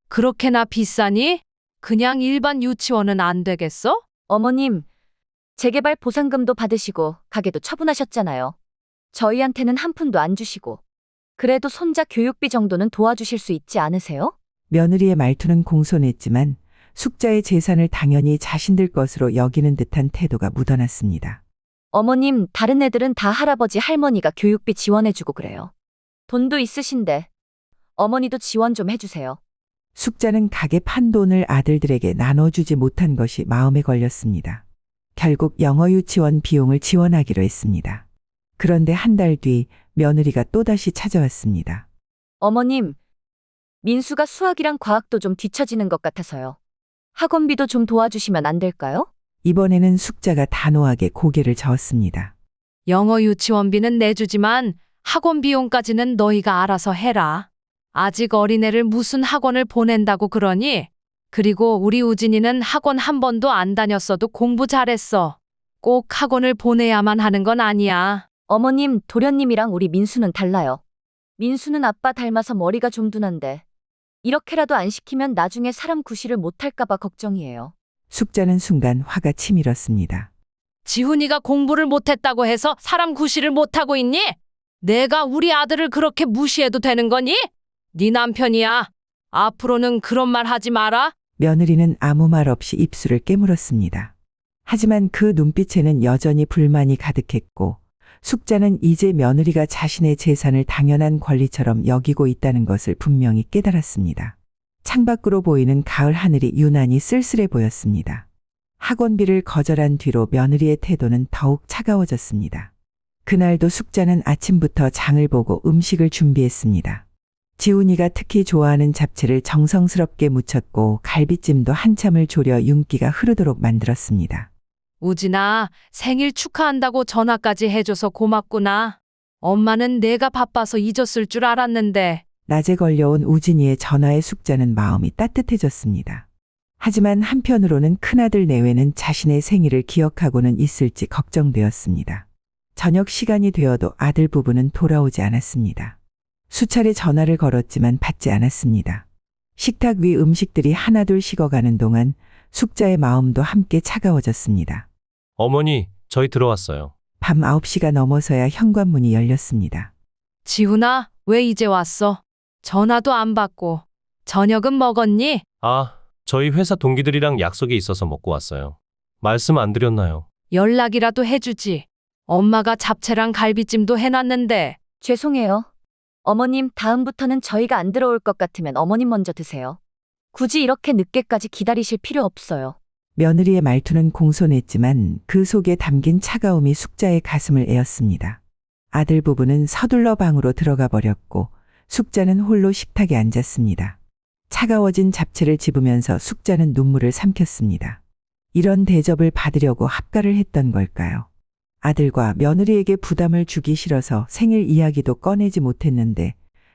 그렇게나 비싸니? 그냥 일반 유치원은 안 되겠어? 어머님, 재개발 보상금도 받으시고 가게도 처분하셨잖아요. 저희한테는 한 푼도 안 주시고. 그래도 손자 교육비 정도는 도와주실 수 있지 않으세요? 며느리의 말투는 공손했지만 숙자의 재산을 당연히 자신들 것으로 여기는 듯한 태도가 묻어났습니다. 어머님, 다른 애들은 다 할아버지 할머니가 교육비 지원해주고 그래요. 돈도 있으신데 어머니도 지원 좀 해주세요. 숙자는 가게 판 돈을 아들들에게 나눠주지 못한 것이 마음에 걸렸습니다. 결국 영어 유치원 비용을 지원하기로 했습니다. 그런데 한 달 뒤 며느리가 또다시 찾아왔습니다. 어머님, 민수가 수학이랑 과학도 좀 뒤처지는 것 같아서요. 학원비도 좀 도와주시면 안 될까요? 이번에는 숙자가 단호하게 고개를 저었습니다. 영어 유치원비는 내주지만 학원 비용까지는 너희가 알아서 해라. 아직 어린애를 무슨 학원을 보낸다고 그러니? 그리고 우리 우진이는 학원 한 번도 안 다녔어도 공부 잘했어. 꼭 학원을 보내야만 하는 건 아니야. 어머님, 도련님이랑 우리 민수는 달라요. 민수는 아빠 닮아서 머리가 좀 둔한데 이렇게라도 안 시키면 나중에 사람 구실을 못할까 봐 걱정이에요. 숙자는 순간 화가 치밀었습니다. 지훈이가 공부를 못했다고 해서 사람 구실을 못하고 있니? 내가 우리 아들을 그렇게 무시해도 되는 거니? 네 남편이야. 앞으로는 그런 말 하지 마라. 며느리는 아무 말 없이 입술을 깨물었습니다. 하지만 그 눈빛에는 여전히 불만이 가득했고 숙자는 이제 며느리가 자신의 재산을 당연한 권리처럼 여기고 있다는 것을 분명히 깨달았습니다. 창밖으로 보이는 가을 하늘이 유난히 쓸쓸해 보였습니다. 학원비를 거절한 뒤로 며느리의 태도는 더욱 차가워졌습니다. 그날도 숙자는 아침부터 장을 보고 음식을 준비했습니다. 지훈이가 특히 좋아하는 잡채를 정성스럽게 무쳤고 갈비찜도 한참을 졸여 윤기가 흐르도록 만들었습니다. 우진아, 생일 축하한다고 전화까지 해줘서 고맙구나. 엄마는 내가 바빠서 잊었을 줄 알았는데. 낮에 걸려온 우진이의 전화에 숙자는 마음이 따뜻해졌습니다. 하지만 한편으로는 큰아들 내외는 자신의 생일을 기억하고는 있을지 걱정되었습니다. 저녁 시간이 되어도 아들 부부는 돌아오지 않았습니다. 수차례 전화를 걸었지만 받지 않았습니다. 식탁 위 음식들이 하나둘 식어가는 동안 숙자의 마음도 함께 차가워졌습니다. 어머니, 저희 들어왔어요. 밤 9시가 넘어서야 현관문이 열렸습니다. 지훈아, 왜 이제 왔어? 전화도 안 받고. 저녁은 먹었니? 아, 저희 회사 동기들이랑 약속이 있어서 먹고 왔어요. 말씀 안 드렸나요? 연락이라도 해주지. 엄마가 잡채랑 갈비찜도 해놨는데. 죄송해요. 어머님, 다음부터는 저희가 안 들어올 것 같으면 어머님 먼저 드세요. 굳이 이렇게 늦게까지 기다리실 필요 없어요. 며느리의 말투는 공손했지만 그 속에 담긴 차가움이 숙자의 가슴을 에었습니다. 아들 부부는 서둘러 방으로 들어가 버렸고 숙자는 홀로 식탁에 앉았습니다. 차가워진 잡채를 집으면서 숙자는 눈물을 삼켰습니다. 이런 대접을 받으려고 합가를 했던 걸까요? 아들과 며느리에게 부담을 주기 싫어서 생일 이야기도 꺼내지 못했는데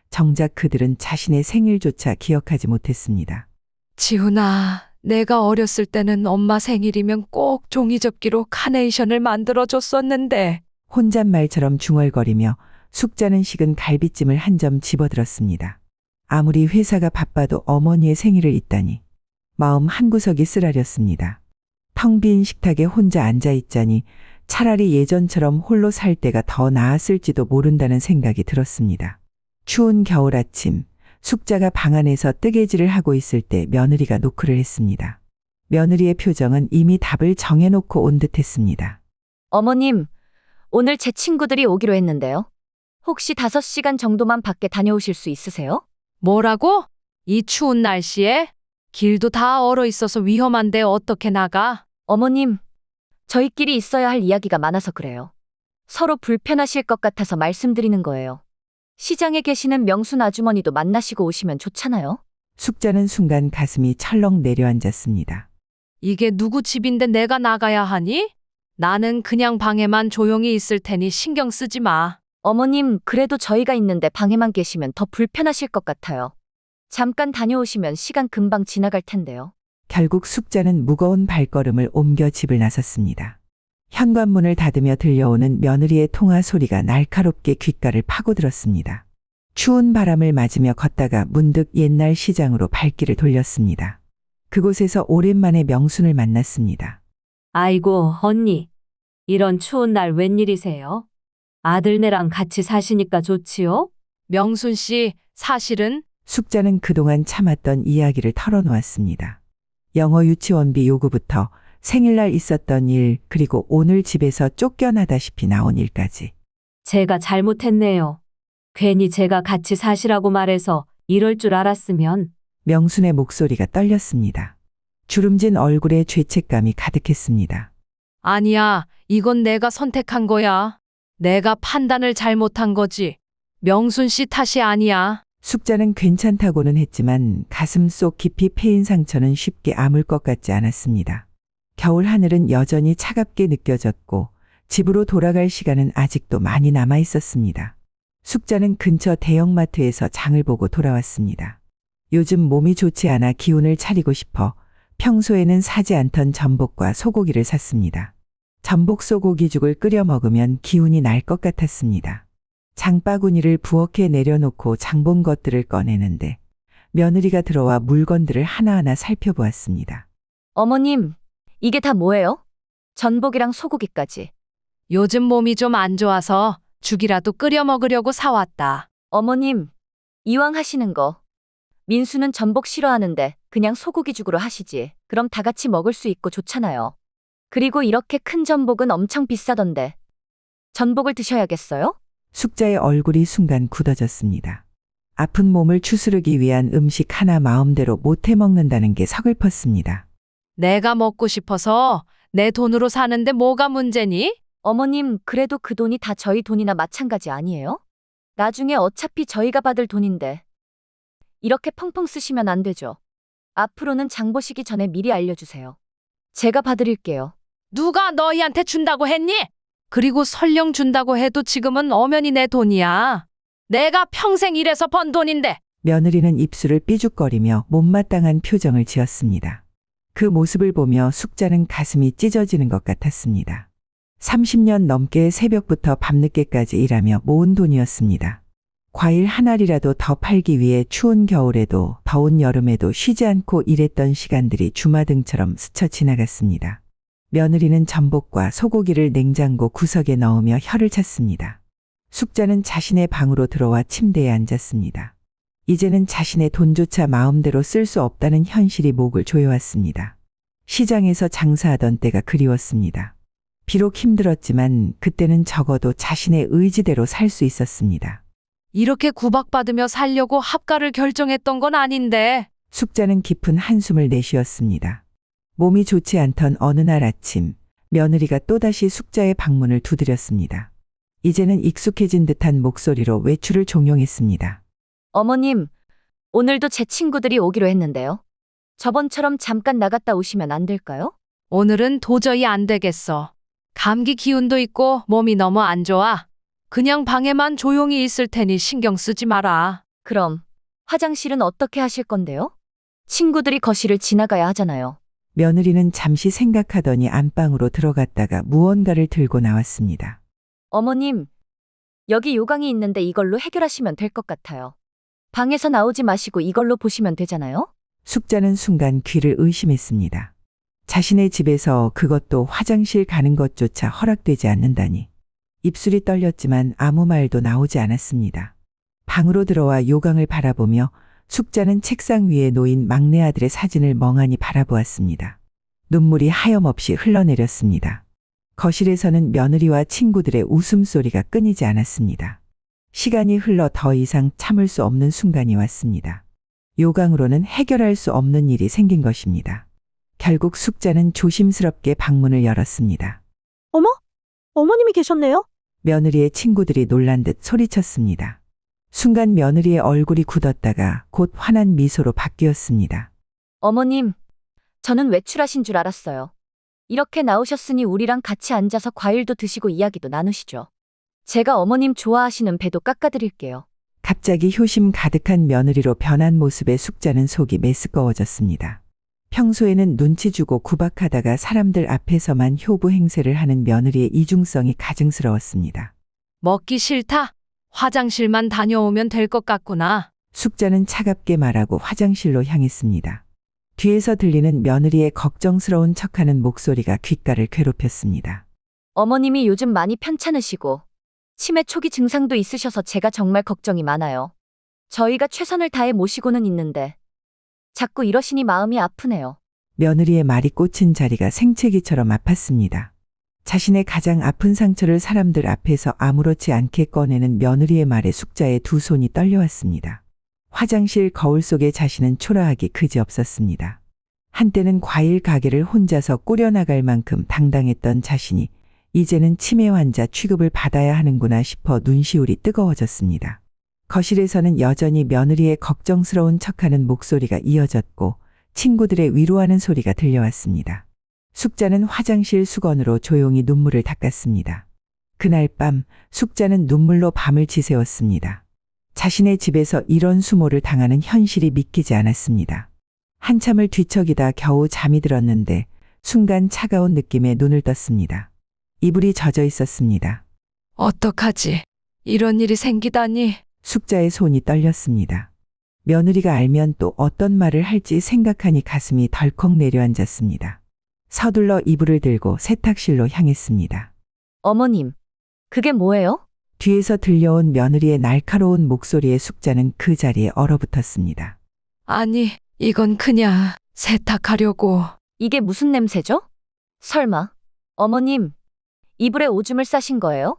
정작 그들은 자신의 생일조차 기억하지 못했습니다. 지훈아, 내가 어렸을 때는 엄마 생일이면 꼭 종이접기로 카네이션을 만들어줬었는데. 혼잣말처럼 중얼거리며 숙자는 식은 갈비찜을 한 점 집어들었습니다. 아무리 회사가 바빠도 어머니의 생일을 잊다니 마음 한구석이 쓰라렸습니다. 텅 빈 식탁에 혼자 앉아있자니 차라리 예전처럼 홀로 살 때가 더 나았을지도 모른다는 생각이 들었습니다. 추운 겨울 아침, 숙자가 방 안에서 뜨개질을 하고 있을 때 며느리가 노크를 했습니다. 며느리의 표정은 이미 답을 정해놓고 온 듯했습니다. 어머님, 오늘 제 친구들이 오기로 했는데요. 혹시 5시간 정도만 밖에 다녀오실 수 있으세요? 뭐라고? 이 추운 날씨에? 길도 다 얼어 있어서 위험한데 어떻게 나가? 어머님, 저희끼리 있어야 할 이야기가 많아서 그래요. 서로 불편하실 것 같아서 말씀드리는 거예요. 시장에 계시는 명순 아주머니도 만나시고 오시면 좋잖아요. 숙자는 순간 가슴이 철렁 내려앉았습니다. 이게 누구 집인데 내가 나가야 하니? 나는 그냥 방에만 조용히 있을 테니 신경 쓰지 마. 어머님, 그래도 저희가 있는데 방에만 계시면 더 불편하실 것 같아요. 잠깐 다녀오시면 시간 금방 지나갈 텐데요. 결국 숙자는 무거운 발걸음을 옮겨 집을 나섰습니다. 현관문을 닫으며 들려오는 며느리의 통화 소리가 날카롭게 귓가를 파고들었습니다. 추운 바람을 맞으며 걷다가 문득 옛날 시장으로 발길을 돌렸습니다. 그곳에서 오랜만에 명순을 만났습니다. 아이고, 언니. 이런 추운 날 웬일이세요? 아들네랑 같이 사시니까 좋지요? 명순 씨, 사실은 숙자는 그동안 참았던 이야기를 털어놓았습니다. 영어 유치원비 요구부터 생일날 있었던 일, 그리고 오늘 집에서 쫓겨나다시피 나온 일까지. 제가 잘못했네요. 괜히 제가 같이 사시라고 말해서 이럴 줄 알았으면. 명순의 목소리가 떨렸습니다. 주름진 얼굴에 죄책감이 가득했습니다. 아니야. 이건 내가 선택한 거야. 내가 판단을 잘못한 거지. 명순 씨 탓이 아니야. 숙자는 괜찮다고는 했지만 가슴 속 깊이 패인 상처는 쉽게 아물 것 같지 않았습니다. 겨울 하늘은 여전히 차갑게 느껴졌고 집으로 돌아갈 시간은 아직도 많이 남아 있었습니다. 숙자는 근처 대형마트에서 장을 보고 돌아왔습니다. 요즘 몸이 좋지 않아 기운을 차리고 싶어 평소에는 사지 않던 전복과 소고기를 샀습니다. 전복 소고기죽을 끓여 먹으면 기운이 날 것 같았습니다. 장바구니를 부엌에 내려놓고 장본 것들을 꺼내는데 며느리가 들어와 물건들을 하나하나 살펴보았습니다. 어머님, 이게 다 뭐예요? 전복이랑 소고기까지. 요즘 몸이 좀 안 좋아서 죽이라도 끓여 먹으려고 사왔다. 어머님, 이왕 하시는 거. 민수는 전복 싫어하는데 그냥 소고기죽으로 하시지. 그럼 다 같이 먹을 수 있고 좋잖아요. 그리고 이렇게 큰 전복은 엄청 비싸던데. 전복을 드셔야겠어요? 숙자의 얼굴이 순간 굳어졌습니다. 아픈 몸을 추스르기 위한 음식 하나 마음대로 못 해먹는다는 게 서글펐습니다. 내가 먹고 싶어서 내 돈으로 사는데 뭐가 문제니? 어머님, 그래도 그 돈이 다 저희 돈이나 마찬가지 아니에요? 나중에 어차피 저희가 받을 돈인데. 이렇게 펑펑 쓰시면 안 되죠. 앞으로는 장 보시기 전에 미리 알려주세요. 제가 봐드릴게요. 누가 너희한테 준다고 했니? 그리고 설령 준다고 해도 지금은 엄연히 내 돈이야. 내가 평생 일해서 번 돈인데. 며느리는 입술을 삐죽거리며 못마땅한 표정을 지었습니다. 그 모습을 보며 숙자는 가슴이 찢어지는 것 같았습니다. 30년 넘게 새벽부터 밤늦게까지 일하며 모은 돈이었습니다. 과일 한 알이라도 더 팔기 위해 추운 겨울에도 더운 여름에도 쉬지 않고 일했던 시간들이 주마등처럼 스쳐 지나갔습니다. 며느리는 전복과 소고기를 냉장고 구석에 넣으며 혀를 찼습니다. 숙자는 자신의 방으로 들어와 침대에 앉았습니다. 이제는 자신의 돈조차 마음대로 쓸 수 없다는 현실이 목을 조여왔습니다. 시장에서 장사하던 때가 그리웠습니다. 비록 힘들었지만 그때는 적어도 자신의 의지대로 살 수 있었습니다. 이렇게 구박받으며 살려고 합가를 결정했던 건 아닌데. 숙자는 깊은 한숨을 내쉬었습니다. 몸이 좋지 않던 어느 날 아침, 며느리가 또다시 숙자의 방문을 두드렸습니다. 이제는 익숙해진 듯한 목소리로 외출을 종용했습니다. 어머님, 오늘도 제 친구들이 오기로 했는데요. 저번처럼 잠깐 나갔다 오시면 안 될까요? 오늘은 도저히 안 되겠어. 감기 기운도 있고 몸이 너무 안 좋아. 그냥 방에만 조용히 있을 테니 신경 쓰지 마라. 그럼 화장실은 어떻게 하실 건데요? 친구들이 거실을 지나가야 하잖아요. 며느리는 잠시 생각하더니 안방으로 들어갔다가 무언가를 들고 나왔습니다. 어머님, 여기 요강이 있는데 이걸로 해결하시면 될 것 같아요. 방에서 나오지 마시고 이걸로 보시면 되잖아요? 숙자는 순간 귀를 의심했습니다. 자신의 집에서 그것도 화장실 가는 것조차 허락되지 않는다니. 입술이 떨렸지만 아무 말도 나오지 않았습니다. 방으로 들어와 요강을 바라보며 숙자는 책상 위에 놓인 막내 아들의 사진을 멍하니 바라보았습니다. 눈물이 하염없이 흘러내렸습니다. 거실에서는 며느리와 친구들의 웃음소리가 끊이지 않았습니다. 시간이 흘러 더 이상 참을 수 없는 순간이 왔습니다. 요강으로는 해결할 수 없는 일이 생긴 것입니다. 결국 숙자는 조심스럽게 방문을 열었습니다. 어머? 어머님이 계셨네요? 며느리의 친구들이 놀란 듯 소리쳤습니다. 순간 며느리의 얼굴이 굳었다가 곧 환한 미소로 바뀌었습니다. 어머님, 저는 외출하신 줄 알았어요. 이렇게 나오셨으니 우리랑 같이 앉아서 과일도 드시고 이야기도 나누시죠. 제가 어머님 좋아하시는 배도 깎아드릴게요. 갑자기 효심 가득한 며느리로 변한 모습에 숙자는 속이 메스꺼워졌습니다. 평소에는 눈치 주고 구박하다가 사람들 앞에서만 효부 행세를 하는 며느리의 이중성이 가증스러웠습니다. 먹기 싫다. 화장실만 다녀오면 될 것 같구나. 숙자는 차갑게 말하고 화장실로 향했습니다. 뒤에서 들리는 며느리의 걱정스러운 척하는 목소리가 귓가를 괴롭혔습니다. 어머님이 요즘 많이 편찮으시고 치매 초기 증상도 있으셔서 제가 정말 걱정이 많아요. 저희가 최선을 다해 모시고는 있는데 자꾸 이러시니 마음이 아프네요. 며느리의 말이 꽂힌 자리가 생채기처럼 아팠습니다. 자신의 가장 아픈 상처를 사람들 앞에서 아무렇지 않게 꺼내는 며느리의 말에 숙자의 두 손이 떨려왔습니다. 화장실 거울 속에 자신은 초라하기 그지없었습니다. 한때는 과일 가게를 혼자서 꾸려나갈 만큼 당당했던 자신이 이제는 치매 환자 취급을 받아야 하는구나 싶어 눈시울이 뜨거워졌습니다. 거실에서는 여전히 며느리의 걱정스러운 척하는 목소리가 이어졌고 친구들의 위로하는 소리가 들려왔습니다. 숙자는 화장실 수건으로 조용히 눈물을 닦았습니다. 그날 밤 숙자는 눈물로 밤을 지새웠습니다. 자신의 집에서 이런 수모를 당하는 현실이 믿기지 않았습니다. 한참을 뒤척이다 겨우 잠이 들었는데 순간 차가운 느낌에 눈을 떴습니다. 이불이 젖어 있었습니다. 어떡하지? 이런 일이 생기다니. 숙자의 손이 떨렸습니다. 며느리가 알면 또 어떤 말을 할지 생각하니 가슴이 덜컥 내려앉았습니다. 서둘러 이불을 들고 세탁실로 향했습니다. 어머님, 그게 뭐예요? 뒤에서 들려온 며느리의 날카로운 목소리에 숙자는 그 자리에 얼어붙었습니다. 아니, 이건 그냥 세탁하려고. 이게 무슨 냄새죠? 설마 어머님, 이불에 오줌을 싸신 거예요?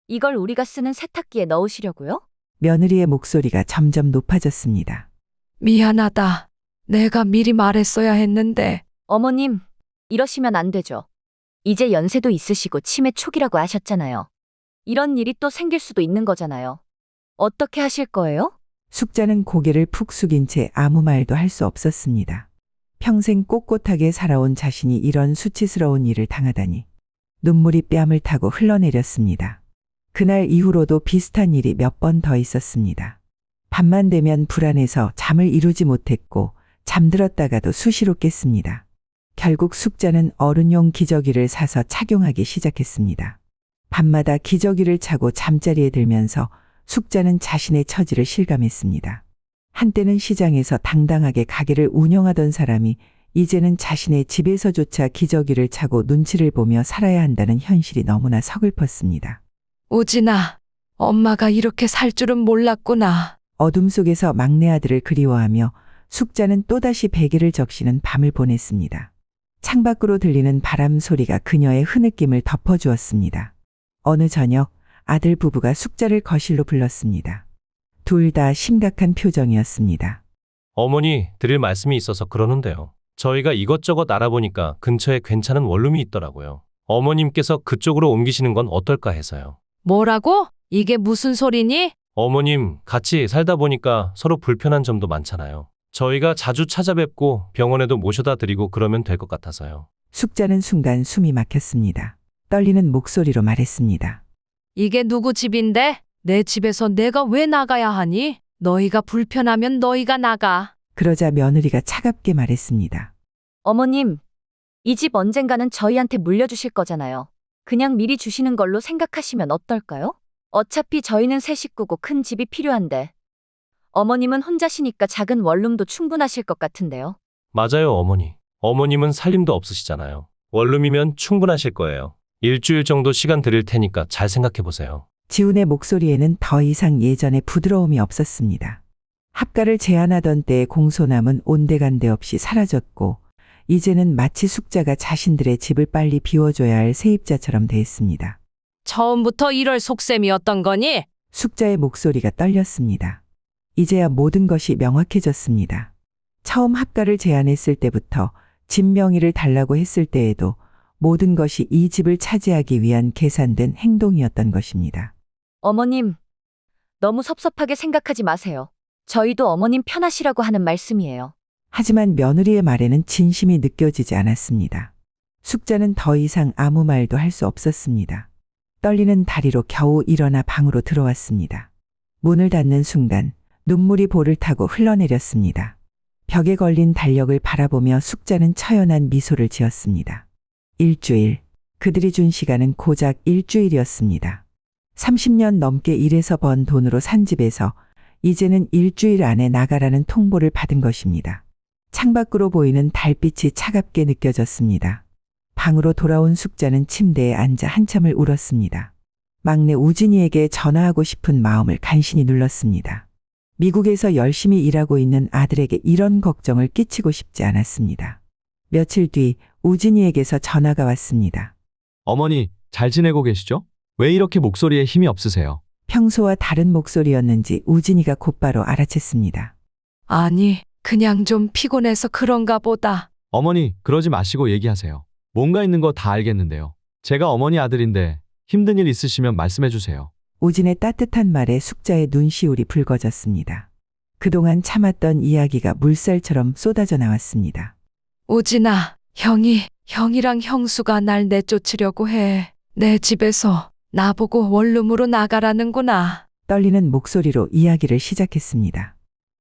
이걸 우리가 쓰는 세탁기에 넣으시려고요? 며느리의 목소리가 점점 높아졌습니다. 미안하다. 내가 미리 말했어야 했는데. 어머님, 이러시면 안 되죠. 이제 연세도 있으시고 치매 초기라고 하셨잖아요. 이런 일이 또 생길 수도 있는 거잖아요. 어떻게 하실 거예요? 숙자는 고개를 푹 숙인 채 아무 말도 할 수 없었습니다. 평생 꼿꼿하게 살아온 자신이 이런 수치스러운 일을 당하다니 눈물이 뺨을 타고 흘러내렸습니다. 그날 이후로도 비슷한 일이 몇 번 더 있었습니다. 밤만 되면 불안해서 잠을 이루지 못했고 잠들었다가도 수시로 깼습니다. 결국 숙자는 어른용 기저귀를 사서 착용하기 시작했습니다. 밤마다 기저귀를 차고 잠자리에 들면서 숙자는 자신의 처지를 실감했습니다. 한때는 시장에서 당당하게 가게를 운영하던 사람이 이제는 자신의 집에서조차 기저귀를 차고 눈치를 보며 살아야 한다는 현실이 너무나 서글펐습니다. 우진아, 엄마가 이렇게 살 줄은 몰랐구나. 어둠 속에서 막내 아들을 그리워하며 숙자는 또다시 베개를 적시는 밤을 보냈습니다. 창밖으로 들리는 바람 소리가 그녀의 흐느낌을 덮어주었습니다. 어느 저녁 아들 부부가 숙자를 거실로 불렀습니다. 둘 다 심각한 표정이었습니다. 어머니, 드릴 말씀이 있어서 그러는데요. 저희가 이것저것 알아보니까 근처에 괜찮은 원룸이 있더라고요. 어머님께서 그쪽으로 옮기시는 건 어떨까 해서요. 뭐라고? 이게 무슨 소리니? 어머님, 같이 살다 보니까 서로 불편한 점도 많잖아요. 저희가 자주 찾아뵙고 병원에도 모셔다 드리고 그러면 될 것 같아서요. 숙자는 순간 숨이 막혔습니다. 떨리는 목소리로 말했습니다. 이게 누구 집인데? 내 집에서 내가 왜 나가야 하니? 너희가 불편하면 너희가 나가. 그러자 며느리가 차갑게 말했습니다. 어머님, 이 집 언젠가는 저희한테 물려주실 거잖아요. 그냥 미리 주시는 걸로 생각하시면 어떨까요? 어차피 저희는 세 식구고 큰 집이 필요한데 어머님은 혼자시니까 작은 원룸도 충분하실 것 같은데요. 맞아요, 어머니. 어머님은 살림도 없으시잖아요. 원룸이면 충분하실 거예요. 일주일 정도 시간 드릴 테니까 잘 생각해 보세요. 지훈의 목소리에는 더 이상 예전의 부드러움이 없었습니다. 합가를 제안하던 때의 공손함은 온데간데 없이 사라졌고 이제는 마치 숙자가 자신들의 집을 빨리 비워줘야 할 세입자처럼 대했습니다. 처음부터 이럴 속셈이었던 거니? 숙자의 목소리가 떨렸습니다. 이제야 모든 것이 명확해졌습니다. 처음 합가를 제안했을 때부터 집 명의를 달라고 했을 때에도 모든 것이 이 집을 차지하기 위한 계산된 행동이었던 것입니다. 어머님, 너무 섭섭하게 생각하지 마세요. 저희도 어머님 편하시라고 하는 말씀이에요. 하지만 며느리의 말에는 진심이 느껴지지 않았습니다. 숙자는 더 이상 아무 말도 할 수 없었습니다. 떨리는 다리로 겨우 일어나 방으로 들어왔습니다. 문을 닫는 순간 눈물이 볼을 타고 흘러내렸습니다. 벽에 걸린 달력을 바라보며 숙자는 처연한 미소를 지었습니다. 일주일. 그들이 준 시간은 고작 일주일이었습니다. 30년 넘게 일해서 번 돈으로 산 집에서 이제는 일주일 안에 나가라는 통보를 받은 것입니다. 창밖으로 보이는 달빛이 차갑게 느껴졌습니다. 방으로 돌아온 숙자는 침대에 앉아 한참을 울었습니다. 막내 우진이에게 전화하고 싶은 마음을 간신히 눌렀습니다. 미국에서 열심히 일하고 있는 아들에게 이런 걱정을 끼치고 싶지 않았습니다. 며칠 뒤 우진이에게서 전화가 왔습니다. 어머니, 잘 지내고 계시죠? 왜 이렇게 목소리에 힘이 없으세요? 평소와 다른 목소리였는지 우진이가 곧바로 알아챘습니다. 아니, 그냥 좀 피곤해서 그런가 보다. 어머니, 그러지 마시고 얘기하세요. 뭔가 있는 거 다 알겠는데요. 제가 어머니 아들인데 힘든 일 있으시면 말씀해 주세요. 우진의 따뜻한 말에 숙자의 눈시울이 붉어졌습니다. 그동안 참았던 이야기가 물살처럼 쏟아져 나왔습니다. 우진아, 형이랑 형수가 날 내쫓으려고 해. 내 집에서 나보고 원룸으로 나가라는구나. 떨리는 목소리로 이야기를 시작했습니다.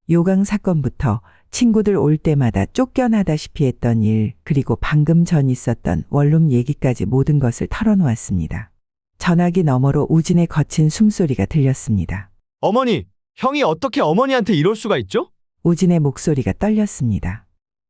요강 사건부터 친구들 올 때마다 쫓겨나다시피 했던 일, 그리고 방금 전 있었던 원룸 얘기까지 모든 것을 털어놓았습니다. 전화기 너머로 우진의 거친 숨소리가 들렸습니다. 어머니, 형이 어떻게 어머니한테 이럴 수가 있죠? 우진의 목소리가 떨렸습니다.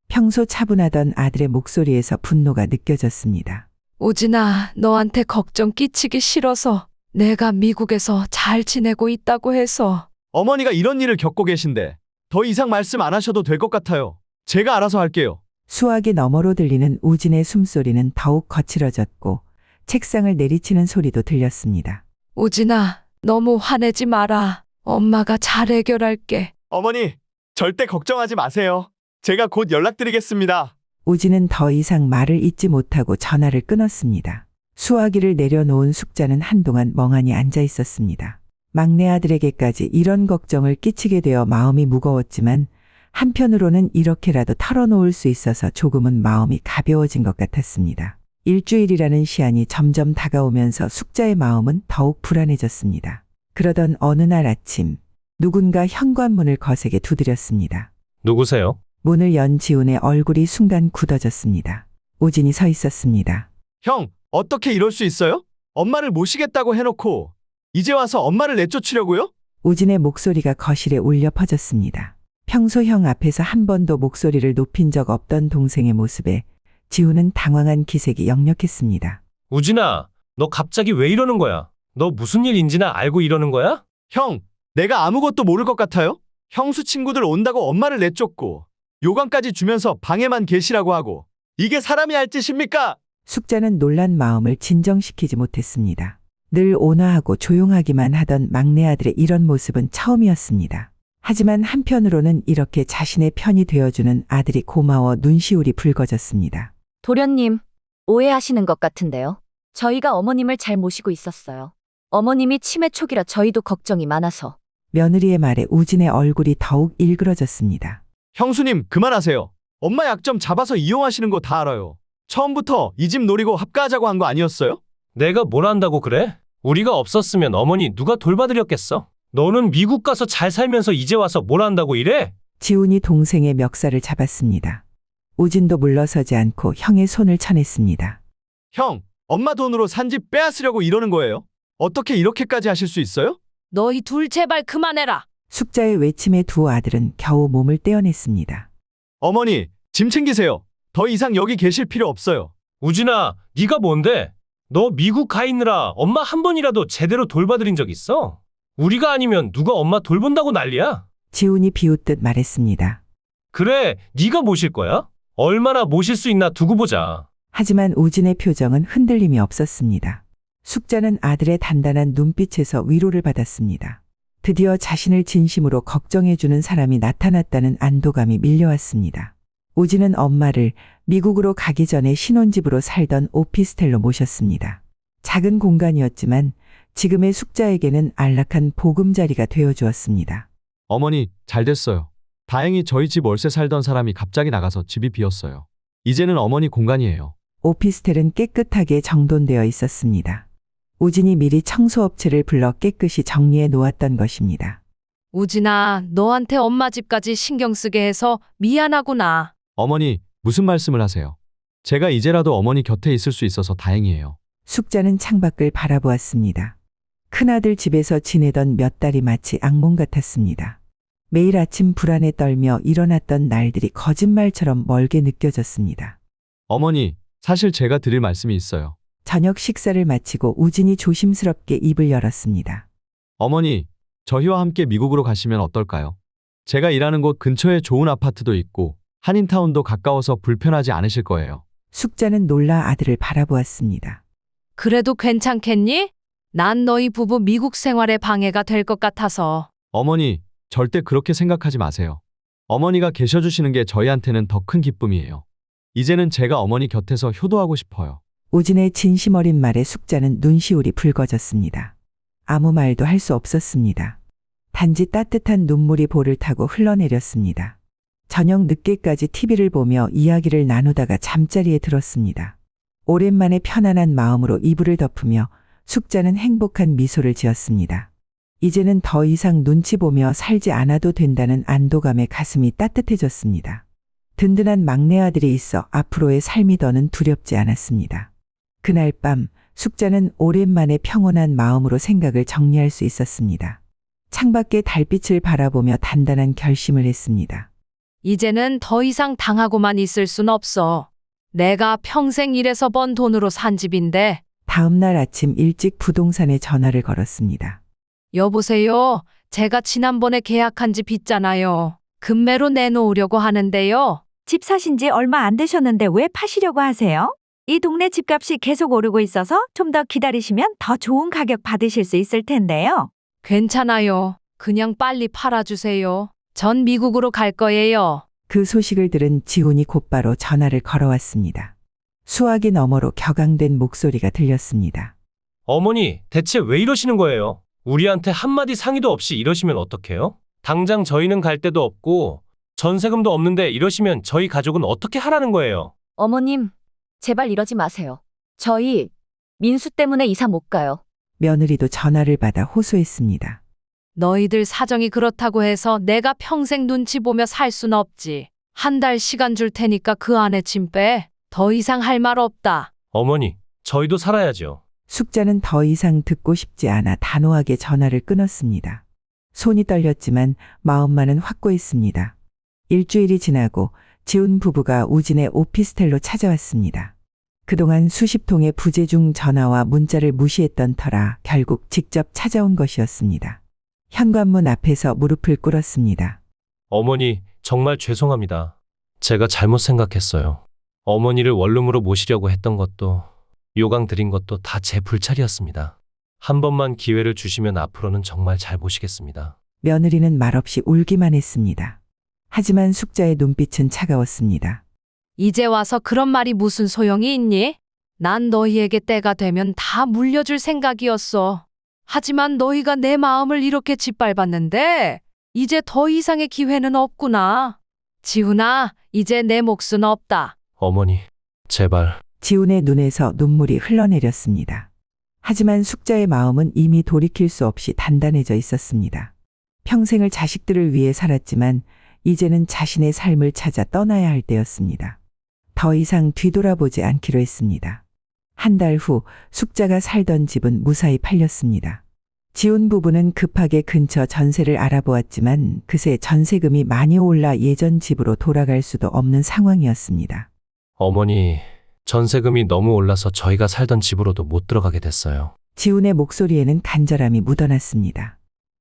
평소 차분하던 아들의 목소리에서 분노가 느껴졌습니다. 우진아, 너한테 걱정 끼치기 싫어서 내가 미국에서 잘 지내고 있다고 해서. 어머니가 이런 일을 겪고 계신데 더 이상 말씀 안 하셔도 될 것 같아요. 제가 알아서 할게요. 수화기 너머로 들리는 우진의 숨소리는 더욱 거칠어졌고 책상을 내리치는 소리도 들렸습니다. 우진아, 너무 화내지 마라. 엄마가 잘 해결할게. 어머니, 절대 걱정하지 마세요. 제가 곧 연락드리겠습니다. 우진은 더 이상 말을 잇지 못하고 전화를 끊었습니다. 수화기를 내려놓은 숙자는 한동안 멍하니 앉아 있었습니다. 막내 아들에게까지 이런 걱정을 끼치게 되어 마음이 무거웠지만 한편으로는 이렇게라도 털어놓을 수 있어서 조금은 마음이 가벼워진 것 같았습니다. 일주일이라는 시한이 점점 다가오면서 숙자의 마음은 더욱 불안해졌습니다. 그러던 어느 날 아침 누군가 현관문을 거세게 두드렸습니다. 누구세요? 문을 연 지훈의 얼굴이 순간 굳어졌습니다. 우진이 서 있었습니다. 형, 어떻게 이럴 수 있어요? 엄마를 모시겠다고 해놓고 이제 와서 엄마를 내쫓으려고요? 우진의 목소리가 거실에 울려 퍼졌습니다. 평소 형 앞에서 한 번도 목소리를 높인 적 없던 동생의 모습에 지훈은 당황한 기색이 역력했습니다. 우진아, 너 갑자기 왜 이러는 거야? 너 무슨 일인지나 알고 이러는 거야? 형, 내가 아무것도 모를 것 같아요? 형수 친구들 온다고 엄마를 내쫓고 요강까지 주면서 방에만 계시라고 하고 이게 사람이 할 짓입니까? 숙자는 놀란 마음을 진정시키지 못했습니다. 늘 온화하고 조용하기만 하던 막내 아들의 이런 모습은 처음이었습니다. 하지만 한편으로는 이렇게 자신의 편이 되어주는 아들이 고마워 눈시울이 붉어졌습니다. 도련님, 오해하시는 것 같은데요. 저희가 어머님을 잘 모시고 있었어요. 어머님이 치매 초기라 저희도 걱정이 많아서. 며느리의 말에 우진의 얼굴이 더욱 일그러졌습니다. 형수님, 그만하세요. 엄마 약점 잡아서 이용하시는 거 다 알아요. 처음부터 이 집 노리고 합가하자고 한 거 아니었어요? 내가 뭘 한다고 그래? 우리가 없었으면 어머니 누가 돌봐드렸겠어? 너는 미국 가서 잘 살면서 이제 와서 뭘 한다고 이래? 지훈이 동생의 멱살을 잡았습니다. 우진도 물러서지 않고 형의 손을 쳐냈습니다. 형, 엄마 돈으로 산 집 빼앗으려고 이러는 거예요? 어떻게 이렇게까지 하실 수 있어요? 너희 둘 제발 그만해라. 숙자의 외침에 두 아들은 겨우 몸을 떼어냈습니다. 어머니, 짐 챙기세요. 더 이상 여기 계실 필요 없어요. 우진아, 네가 뭔데? 너 미국 가 있느라 엄마 한 번이라도 제대로 돌봐드린 적 있어? 우리가 아니면 누가 엄마 돌본다고 난리야? 지훈이 비웃듯 말했습니다. 그래, 네가 모실 거야? 얼마나 모실 수 있나 두고 보자. 하지만 우진의 표정은 흔들림이 없었습니다. 숙자는 아들의 단단한 눈빛에서 위로를 받았습니다. 드디어 자신을 진심으로 걱정해주는 사람이 나타났다는 안도감이 밀려왔습니다. 우진은 엄마를 미국으로 가기 전에 신혼집으로 살던 오피스텔로 모셨습니다. 작은 공간이었지만 지금의 숙자에게는 안락한 보금자리가 되어주었습니다. 어머니, 잘 됐어요. 다행히 저희 집 월세 살던 사람이 갑자기 나가서 집이 비었어요. 이제는 어머니 공간이에요. 오피스텔은 깨끗하게 정돈되어 있었습니다. 우진이 미리 청소업체를 불러 깨끗이 정리해 놓았던 것입니다. 우진아, 너한테 엄마 집까지 신경 쓰게 해서 미안하구나. 어머니, 무슨 말씀을 하세요? 제가 이제라도 어머니 곁에 있을 수 있어서 다행이에요. 숙자는 창밖을 바라보았습니다. 큰아들 집에서 지내던 몇 달이 마치 악몽 같았습니다. 매일 아침 불안에 떨며 일어났던 날들이 거짓말처럼 멀게 느껴졌습니다. 어머니, 사실 제가 드릴 말씀이 있어요. 저녁 식사를 마치고 우진이 조심스럽게 입을 열었습니다. 어머니, 저희와 함께 미국으로 가시면 어떨까요? 제가 일하는 곳 근처에 좋은 아파트도 있고 한인타운도 가까워서 불편하지 않으실 거예요. 숙자는 놀라 아들을 바라보았습니다. 그래도 괜찮겠니? 난 너희 부부 미국 생활에 방해가 될 것 같아서. 어머니, 절대 그렇게 생각하지 마세요. 어머니가 계셔주시는 게 저희한테는 더 큰 기쁨이에요. 이제는 제가 어머니 곁에서 효도하고 싶어요. 우진의 진심 어린 말에 숙자는 눈시울이 붉어졌습니다. 아무 말도 할 수 없었습니다. 단지 따뜻한 눈물이 볼을 타고 흘러내렸습니다. 저녁 늦게까지 TV를 보며 이야기를 나누다가 잠자리에 들었습니다. 오랜만에 편안한 마음으로 이불을 덮으며 숙자는 행복한 미소를 지었습니다. 이제는 더 이상 눈치 보며 살지 않아도 된다는 안도감에 가슴이 따뜻해졌습니다. 든든한 막내 아들이 있어 앞으로의 삶이 더는 두렵지 않았습니다. 그날 밤 숙자는 오랜만에 평온한 마음으로 생각을 정리할 수 있었습니다. 창밖의 달빛을 바라보며 단단한 결심을 했습니다. 이제는 더 이상 당하고만 있을 순 없어. 내가 평생 일해서 번 돈으로 산 집인데. 다음 날 아침 일찍 부동산에 전화를 걸었습니다. 여보세요. 제가 지난번에 계약한 집 있잖아요. 금매로 내놓으려고 하는데요. 집 사신 지 얼마 안 되셨는데 왜 파시려고 하세요? 이 동네 집값이 계속 오르고 있어서 좀 더 기다리시면 더 좋은 가격 받으실 수 있을 텐데요. 괜찮아요. 그냥 빨리 팔아주세요. 전 미국으로 갈 거예요. 그 소식을 들은 지훈이 곧바로 전화를 걸어왔습니다. 수화기 너머로 격앙된 목소리가 들렸습니다. 어머니, 대체 왜 이러시는 거예요? 우리한테 한마디 상의도 없이 이러시면 어떡해요? 당장 저희는 갈 데도 없고 전세금도 없는데 이러시면 저희 가족은 어떻게 하라는 거예요? 어머님, 제발 이러지 마세요. 저희 민수 때문에 이사 못 가요. 며느리도 전화를 받아 호소했습니다. 너희들 사정이 그렇다고 해서 내가 평생 눈치 보며 살 순 없지. 한 달 시간 줄 테니까 그 안에 짐 빼. 더 이상 할 말 없다. 어머니, 저희도 살아야죠. 숙자는 더 이상 듣고 싶지 않아 단호하게 전화를 끊었습니다. 손이 떨렸지만 마음만은 확고했습니다. 일주일이 지나고 지훈 부부가 우진의 오피스텔로 찾아왔습니다. 그동안 수십 통의 부재중 전화와 문자를 무시했던 터라 결국 직접 찾아온 것이었습니다. 현관문 앞에서 무릎을 꿇었습니다. 어머니, 정말 죄송합니다. 제가 잘못 생각했어요. 어머니를 원룸으로 모시려고 했던 것도 요강 드린 것도 다 제 불찰이었습니다. 한 번만 기회를 주시면 앞으로는 정말 잘 모시겠습니다. 며느리는 말없이 울기만 했습니다. 하지만 숙자의 눈빛은 차가웠습니다. 이제 와서 그런 말이 무슨 소용이 있니? 난 너희에게 때가 되면 다 물려줄 생각이었어. 하지만 너희가 내 마음을 이렇게 짓밟았는데 이제 더 이상의 기회는 없구나. 지훈아, 이제 내 몫은 없다. 어머니, 제발. 지훈의 눈에서 눈물이 흘러내렸습니다. 하지만 숙자의 마음은 이미 돌이킬 수 없이 단단해져 있었습니다. 평생을 자식들을 위해 살았지만 이제는 자신의 삶을 찾아 떠나야 할 때였습니다. 더 이상 뒤돌아보지 않기로 했습니다. 한 달 후 숙자가 살던 집은 무사히 팔렸습니다. 지훈 부부는 급하게 근처 전세를 알아보았지만 그새 전세금이 많이 올라 예전 집으로 돌아갈 수도 없는 상황이었습니다. 어머니, 전세금이 너무 올라서 저희가 살던 집으로도 못 들어가게 됐어요. 지훈의 목소리에는 간절함이 묻어났습니다.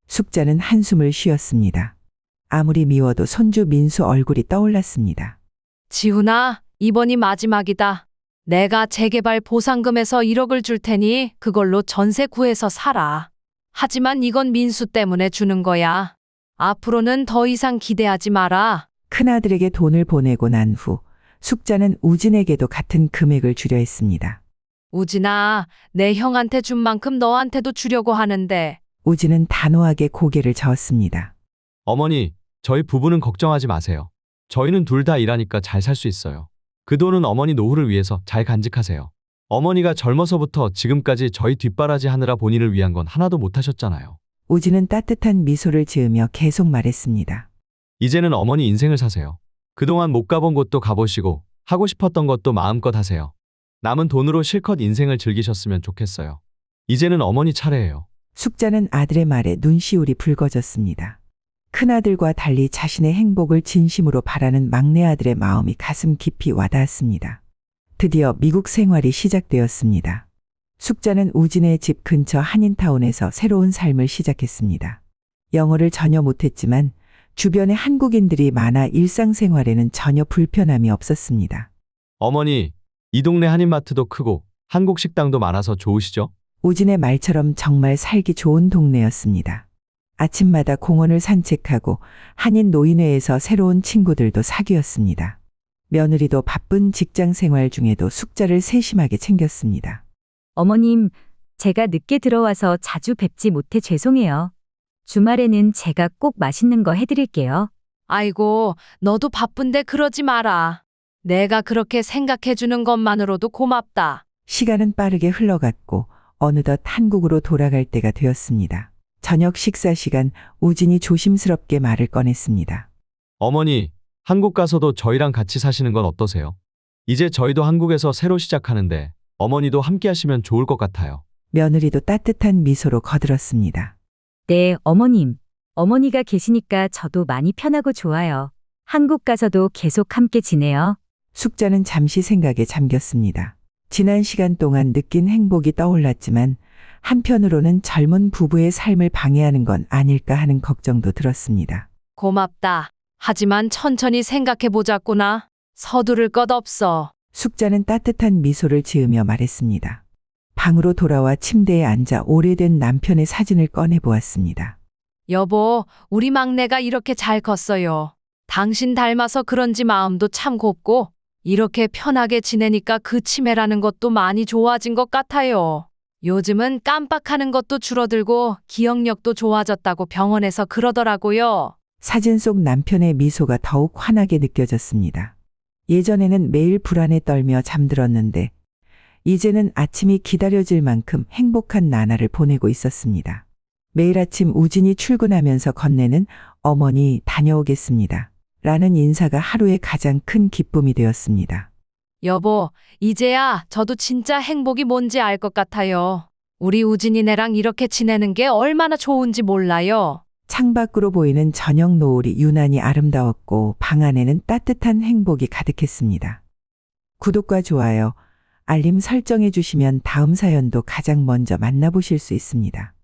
숙자는 한숨을 쉬었습니다. 아무리 미워도 손주 민수 얼굴이 떠올랐습니다. 지훈아, 이번이 마지막이다. 내가 재개발 보상금에서 1억을 줄 테니 그걸로 전세 구해서 살아. 하지만 이건 민수 때문에 주는 거야. 앞으로는 더 이상 기대하지 마라. 큰아들에게 돈을 보내고 난 후 숙자는 우진에게도 같은 금액을 주려 했습니다. 우진아, 내 형한테 준 만큼 너한테도 주려고 하는데. 우진은 단호하게 고개를 저었습니다. 어머니, 저희 부부는 걱정하지 마세요. 저희는 둘 다 일하니까 잘 살 수 있어요. 그 돈은 어머니 노후를 위해서 잘 간직하세요. 어머니가 젊어서부터 지금까지 저희 뒷바라지 하느라 본인을 위한 건 하나도 못 하셨잖아요. 우진은 따뜻한 미소를 지으며 계속 말했습니다. 이제는 어머니 인생을 사세요. 그동안 못 가본 곳도 가보시고 하고 싶었던 것도 마음껏 하세요. 남은 돈으로 실컷 인생을 즐기셨으면 좋겠어요. 이제는 어머니 차례예요. 숙자는 아들의 말에 눈시울이 붉어졌습니다. 큰아들과 달리 자신의 행복을 진심으로 바라는 막내 아들의 마음이 가슴 깊이 와닿았습니다. 드디어 미국 생활이 시작되었습니다. 숙자는 우진의 집 근처 한인타운에서 새로운 삶을 시작했습니다. 영어를 전혀 못했지만 주변에 한국인들이 많아 일상생활에는 전혀 불편함이 없었습니다. 어머니, 이 동네 한인마트도 크고 한국 식당도 많아서 좋으시죠? 우진의 말처럼 정말 살기 좋은 동네였습니다. 아침마다 공원을 산책하고 한인 노인회에서 새로운 친구들도 사귀었습니다. 며느리도 바쁜 직장 생활 중에도 숙자를 세심하게 챙겼습니다. 어머님, 제가 늦게 들어와서 자주 뵙지 못해 죄송해요. 주말에는 제가 꼭 맛있는 거 해드릴게요. 아이고, 너도 바쁜데 그러지 마라. 내가 그렇게 생각해주는 것만으로도 고맙다. 시간은 빠르게 흘러갔고 어느덧 한국으로 돌아갈 때가 되었습니다. 저녁 식사 시간, 우진이 조심스럽게 말을 꺼냈습니다. 어머니, 한국 가서도 저희랑 같이 사시는 건 어떠세요? 이제 저희도 한국에서 새로 시작하는데 어머니도 함께 하시면 좋을 것 같아요. 며느리도 따뜻한 미소로 거들었습니다. 네, 어머님. 어머니가 계시니까 저도 많이 편하고 좋아요. 한국 가서도 계속 함께 지내요. 숙자는 잠시 생각에 잠겼습니다. 지난 시간 동안 느낀 행복이 떠올랐지만 한편으로는 젊은 부부의 삶을 방해하는 건 아닐까 하는 걱정도 들었습니다. 고맙다. 하지만 천천히 생각해보자꾸나. 서두를 것 없어. 숙자는 따뜻한 미소를 지으며 말했습니다. 방으로 돌아와 침대에 앉아 오래된 남편의 사진을 꺼내보았습니다. 여보, 우리 막내가 이렇게 잘 컸어요. 당신 닮아서 그런지 마음도 참 곱고 이렇게 편하게 지내니까 그 치매라는 것도 많이 좋아진 것 같아요. 요즘은 깜빡하는 것도 줄어들고 기억력도 좋아졌다고 병원에서 그러더라고요. 사진 속 남편의 미소가 더욱 환하게 느껴졌습니다. 예전에는 매일 불안에 떨며 잠들었는데 이제는 아침이 기다려질 만큼 행복한 나날을 보내고 있었습니다. 매일 아침 우진이 출근하면서 건네는 어머니 다녀오겠습니다. 라는 인사가 하루의 가장 큰 기쁨이 되었습니다. 여보, 이제야 저도 진짜 행복이 뭔지 알 것 같아요. 우리 우진이네랑 이렇게 지내는 게 얼마나 좋은지 몰라요. 창밖으로 보이는 저녁 노을이 유난히 아름다웠고 방 안에는 따뜻한 행복이 가득했습니다. 구독과 좋아요, 알림 설정해 주시면 다음 사연도 가장 먼저 만나보실 수 있습니다.